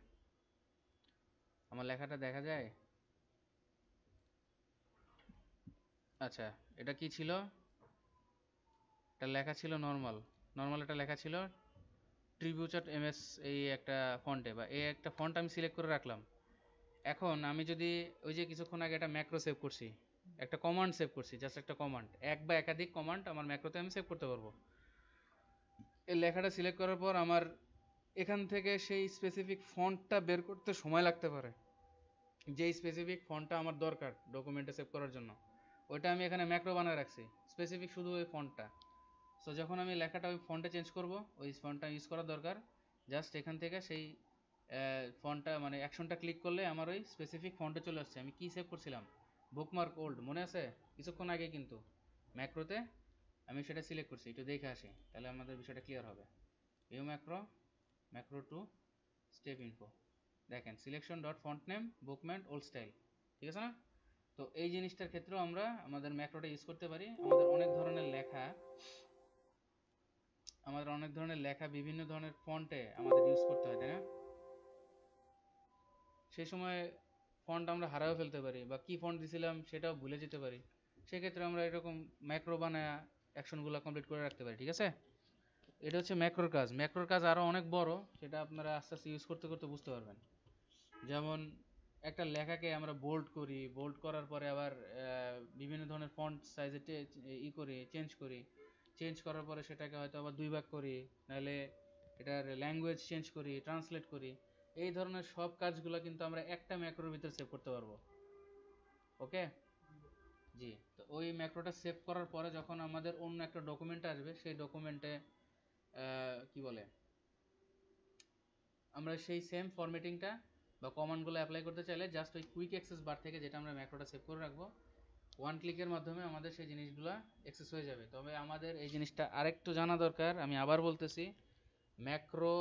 Speaker 1: আমার লেখাটা দেখা যায়। আচ্ছা, এটা কি ছিল, এটা লেখা ছিল নর্মাল, নর্মাল একটা লেখা ছিল ট্রিবিউচার এমএস, এই একটা ফন্টে বা এই একটা ফন্ট আমি সিলেক্ট করে রাখলাম। এখন আমি যদি ওই যে কিছুক্ষণ আগে একটা ম্যাক্রো সেভ করছি, একটা কমান্ড সেভ করছি, জাস্ট একটা কমান্ড, এক বা একাধিক কমান্ড আমার ম্যাক্রোতে আমি সেভ করতে পারবো। এই লেখাটা সিলেক্ট করার পর আমার এখান থেকে সেই স্পেসিফিক ফন্টটা বের করতে সময় লাগতে পারে, যেই স্পেসিফিক ফন্টটা আমার দরকার ডকুমেন্টে সেভ করার জন্য, ওইটা আমি এখানে ম্যাক্রো বানায় রাখছি, স্পেসিফিক শুধু ওই ফন্টটা। সো যখন আমি লেখাটা ওই ফন্টে চেঞ্জ করব, ওই ফন্টটা ইউজ করা দরকার, জাস্ট এখান থেকে সেই ফন্টটা মানে অ্যাকশনটা ক্লিক করলে আমার ওই স্পেসিফিক ফন্টে চলে আসছে। আমি কি সেভ করছিলাম, বুকমার্ক ওল্ড, মনে আছে কিছুক্ষণ আগে কিন্তু ম্যাক্রোতে আমি সেটা সিলেক্ট করছি, একটু দেখে আসি তাহলে আমাদের বিষয়টা ক্লিয়ার হবে। View macro, macro to step info, দেখেন selection dot font name Bookman old style, ঠিক আছে না। তো এই জিনিসটার ক্ষেত্রেও আমরা আমাদের ম্যাক্রোটা ইউজ করতে পারি। আমাদের অনেক ধরনের লেখা বিভিন্ন ধরনের ফন্টে আমাদের ইউজ করতে হয়, তাই না। সেই সময় ফন্ট আমরা হারাও ফেলতে পারি বা কি ফন্ট দিছিলাম সেটাও ভুলে যেতে পারি, সেক্ষেত্রে আমরা এরকম ম্যাক্রো বানায় অ্যাকশনগুলো কমপ্লিট করে রাখতে পারি, ঠিক আছে। এটা হচ্ছে ম্যাক্রোর কাজ। ম্যাক্রোর কাজ আরও অনেক বড়, সেটা আপনারা আস্তে আস্তে ইউজ করতে করতে বুঝতে পারবেন। যেমন একটা লেখাকে আমরা বোল্ড করি, বোল্ড করার পরে আবার বিভিন্ন ধরনের ফন্ট সাইজে করি, চেঞ্জ করি, চেঞ্জ করার পরে সেটাকে হয়তো আবার দুই ভাগ করি, নাহলে এটার ল্যাঙ্গুয়েজ চেঞ্জ করি, ট্রান্সলেট করি। এই ধরনের সব কাজগুলো কিন্তু আমরা একটা ম্যাক্রোর ভিতরে সেভ করতে পারবো। ওকে, জি। তো ওই ম্যাক্রোটা সেভ করার পরে যখন আমাদের অন্য একটা ডকুমেন্ট আসবে, সেই ডকুমেন্টে কি বলে, আমরা সেই সেম ফরম্যাটিংটা বা কমান্ডগুলো অ্যাপ্লাই করতে চাইলে জাস্ট ওই কুইক অ্যাক্সেস বার থেকে যেটা আমরা ম্যাক্রোটা সেভ করে রাখবো, ওয়ান ক্লিকের মাধ্যমে আমাদের সেই জিনিসগুলো অ্যাক্সেস হয়ে যাবে। তবে আমাদের এই জিনিসটা আরেকটু জানা দরকার, আমি আবার বলতেছি, ম্যাক্রো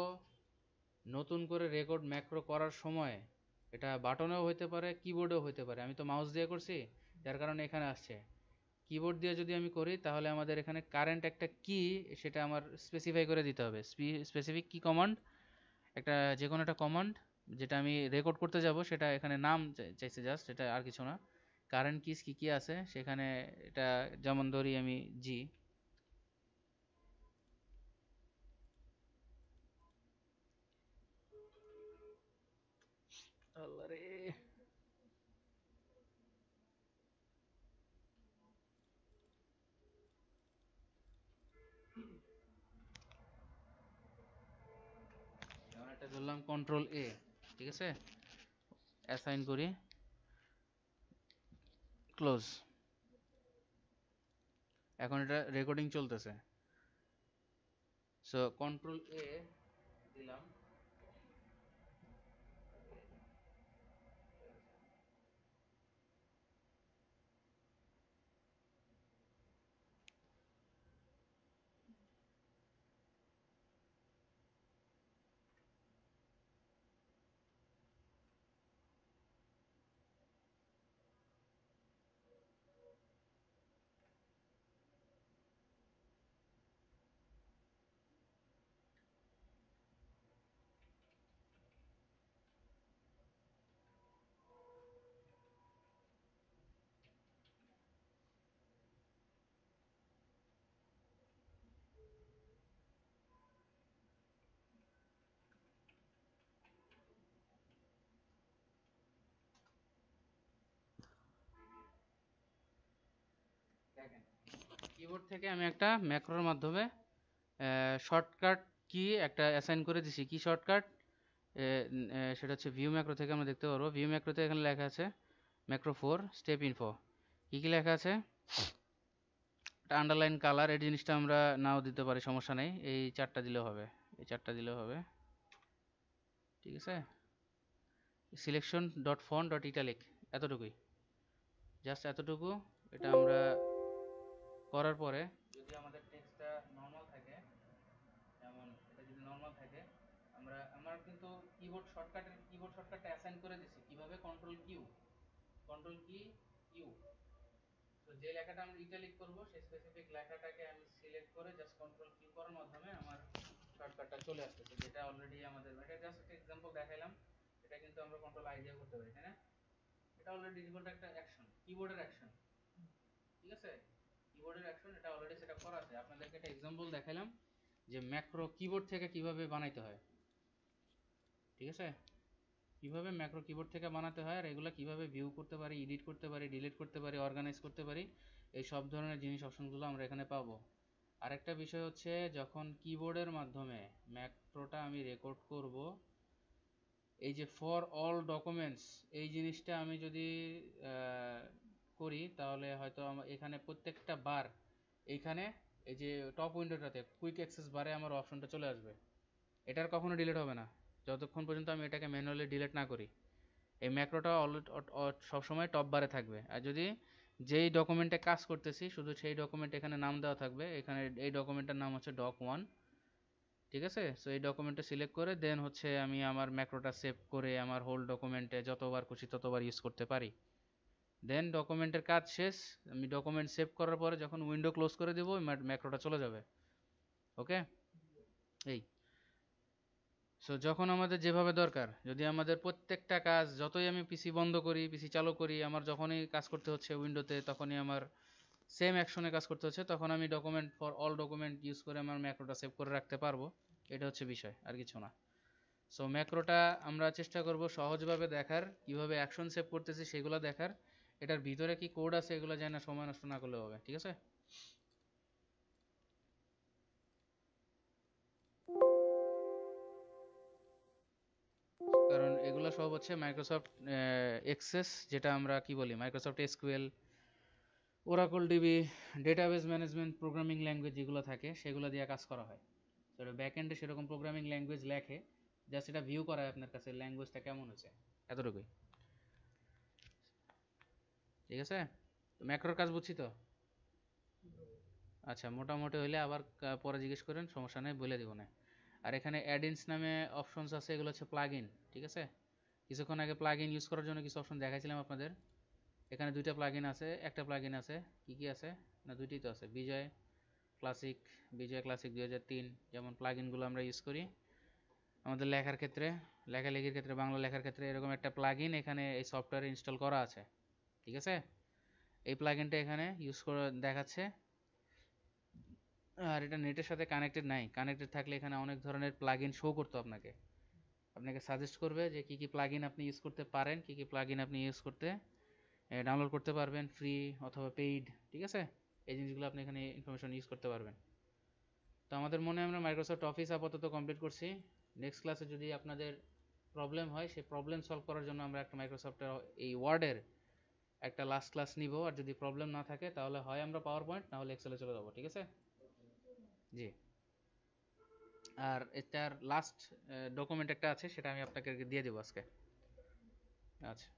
Speaker 1: নতুন করে রেকর্ড ম্যাক্রো করার সময় এটা বাটনেও হতে পারে, কিবোর্ডেও হতে পারে। আমি তো মাউস দিয়ে করছি, যার কারণে এখানে আসছে। কিবোর্ড দিয়ে যদি আমি করি তাহলে আমাদের এখানে কারেন্ট একটা কি, সেটা আমার স্পেসিফাই করে দিতে হবে, স্পেসিফিক কি কমান্ড, একটা যে কোনো একটা কমান্ড যেটা আমি রেকর্ড করতে যাব, সেটা এখানে নাম চাইছে জাস্ট, এটা আর কিছু না। কারেন্ট কিস কি কি আছে সেখানে, এটা যেমন ধরি আমি জি, আল্লাহ রে, যেমন একটা ধরলাম কন্ট্রোল এ, ঠিক আছে, অ্যাসাইন করি, ক্লোজ। এখন এটা রেকর্ডিং চলতেছে, সো কন্ট্রোল এ দিলাম, কিবোর্ড থেকে আমি একটা ম্যাক্রোর মাধ্যমে শর্টকাট কি একটা অ্যাসাইন করে দিছি। কি শর্টকাট? সেটা হচ্ছে ভিউ ম্যাক্রো থেকে আমরা দেখতে পারবো। ভিউ ম্যাক্রোতে এখানে লেখা আছে ম্যাক্রো 4 স্টেপ ইনফো। কি কি লেখা আছে? আন্ডারলাইন কালার, এই জিনিসটা আমরা নাও দিতে পারি, সমস্যা নেই। এই চারটা দিলেও হবে, এই চারটা দিলেও হবে, ঠিক আছে। Selection dot font dot italic, এতটুকুই, জাস্ট এতটুকু। এটা আমরা করার পরে যদি আমাদের টেক্সটটা নর্মাল থাকে, যেমন এটা যদি নর্মাল থাকে, আমার কিন্তু কিবোর্ড শর্টকাটটা অ্যাসাইন করে দিছি কিভাবে, কন্ট্রোল কিউ, কন্ট্রোল কি ইউ। তো যে লেখাটা আমরা ইটালিক করব সেই স্পেসিফিক লেখাটাকে আমি সিলেক্ট করে জাস্ট কন্ট্রোল কিউ করার মাধ্যমে আমার শর্টকাটটা চলে আসতেছে, যেটা অলরেডি আমাদের, এটা জাস্ট একটা এক্সাম্পল দেখাইলাম। এটা কিন্তু আমরা কন্ট্রোল আই দিয়ে করতে পারি, তাই না? এটা অলরেডি ডিফল্ট একটা অ্যাকশন, কিবোর্ডের অ্যাকশন, ঠিক আছে। কিবোর্ডের অ্যাকশন এটা অলরেডি সেটআপ করা আছে। আপনাদেরকে একটা এক্সাম্পল দেখাইলাম যে ম্যাক্রো কিবোর্ড থেকে কিভাবে বানাইতে হয়, ঠিক আছে। কিভাবে ম্যাক্রো কিবোর্ড থেকে বানাতে হয়, আর এগুলো কিভাবে ভিউ করতে পারি, এডিট করতে পারি, ডিলিট করতে পারি, অর্গানাইজ করতে পারি, এই সব ধরনের জিনিস অপশনগুলো আমরা এখানে পাবো। আরেকটা বিষয় হচ্ছে, যখন কিবোর্ডের মাধ্যমে ম্যাক্রোটা আমি রেকর্ড করব, এই যে ফর অল ডকুমেন্টস, এই জিনিসটা আমি যদি করি, তাহলে হয়তো এখানে প্রত্যেকটা বার, এইখানে এই যে টপ উইন্ডোটাতে কুইক অ্যাক্সেস বারে আমার অপশনটা চলে আসবে। এটার কখনো ডিলিট হবে না যতক্ষণ পর্যন্ত আমি এটাকে ম্যানুয়ালি ডিলিট না করি। এই ম্যাক্রোটা সবসময় টপ বারে থাকবে। আর যদি যেই ডকুমেন্টে কাজ করতেছি শুধু সেই ডকুমেন্ট এখানে নাম দেওয়া থাকবে, এখানে এই ডকুমেন্টের নাম হচ্ছে doc1, ঠিক আছে। সো এই ডকুমেন্টটা সিলেক্ট করে দেন হচ্ছে আমি আমার ম্যাক্রোটা সেভ করে আমার হোল ডকুমেন্টে যতবার খুশি ততবার ইউজ করতে পারি। দেন ডকুমেন্টের কাজ শেষ, আমি ডকুমেন্ট সেভ করার পরে যখন উইন্ডো ক্লোজ করে দেবো ম্যাক্রোটা চলে যাবে। ওকে, এই সো যখন আমাদের যেভাবে দরকার, যদি আমাদের প্রত্যেকটা কাজ, যতই আমি পিসি বন্ধ করি, পিসি চালু করি, আমার যখনই কাজ করতে হচ্ছে উইন্ডোতে, তখনই আমার সেম অ্যাকশনে কাজ করতে হচ্ছে, তখন আমি document for all document use করে আমার ম্যাক্রোটা সেভ করে রাখতে পারবো। এটা হচ্ছে বিষয়, আর কিছু না। সো ম্যাক্রোটা আমরা চেষ্টা করব সহজভাবে দেখার, কিভাবে অ্যাকশন সেভ করতেছি সেগুলো দেখার, এটার ভিতরে কি কোড আছে এগুলো জানা সময় নষ্ট না করলে হবে, ঠিক আছে। কারণ এগুলো সব হচ্ছে মাইক্রোসফট এক্সেস, যেটা আমরা কি বলি, Microsoft SQL, Oracle DB, database management programming language যেগুলো থাকে সেগুলো দিয়ে কাজ করা হয়। সেটা ব্যাকএন্ডে সেরকম প্রোগ্রামিং ল্যাঙ্গুয়েজ লেখে, জাস্ট এটা ভিউ করায় আপনার কাছে ল্যাঙ্গুয়েজটা কেমন হচ্ছে, এতটুকুই, ঠিক আছে। ম্যাক্রোর কাজ বুঝছি তো? আচ্ছা, মোটামুটি হইলে আবার পরে জিজ্ঞেস করেন, সমস্যা নেই, বলে দিব না। আর এখানে অ্যাডিনস নামে অপশনস আছে, এগুলো হচ্ছে প্লাগ ইন, ঠিক আছে। কিছুক্ষণ আগে প্লাগ ইন ইউজ করার জন্য কিছু অপশন দেখাইছিলাম আপনাদের। এখানে দুইটা প্লাগ ইন আছে, একটা প্লাগ ইন আছে, কি কি আছে না, দুইটাই তো আছে, ক্লাসিক বিজয় ক্লাসিক 2003, যেমন প্লাগ ইনগুলো আমরা ইউজ করি আমাদের লেখার ক্ষেত্রে, লেখালেখির ক্ষেত্রে, বাংলা লেখার ক্ষেত্রে। এরকম একটা প্লাগ ইন এখানে এই সফটওয়্যারে ইনস্টল করা আছে, ঠিক আছে। এই প্লাগ ইনটা এখানে ইউজ করে দেখাচ্ছে, আর এটা নেটের সাথে কানেক্টেড নাই। কানেক্টেড থাকলে এখানে অনেক ধরনের প্লাগ ইন শো করতো আপনাকে, আপনাকে সাজেস্ট করবে যে কি কি প্লাগ ইন আপনি ইউজ করতে পারেন, কি কি প্লাগ ইন আপনি ইউজ করতে ডাউনলোড করতে পারবেন, ফ্রি অথবা পেইড, ঠিক আছে। এই জিনিসগুলো আপনি এখানে ইনফরমেশন ইউজ করতে পারবেন। তো আমাদের মনে হয় আমরা মাইক্রোসফট অফিস আপাতত কমপ্লিট করছি। নেক্সট ক্লাসে যদি আপনাদের প্রবলেম হয়, সেই প্রবলেম সলভ করার জন্য আমরা একটা মাইক্রোসফটের এই ওয়ার্ডের একটা লাস্ট ক্লাস নিব। আর যদি প্রবলেম না থাকে তাহলে হয় আমরা পাওয়ার পয়েন্ট, না হলে এক্সেলে চলে যাবো, ঠিক আছে। জি, আর এটার লাস্ট ডকুমেন্ট একটা আছে, সেটা আমি আপনাকে দিয়ে দেবো আজকে। আচ্ছা।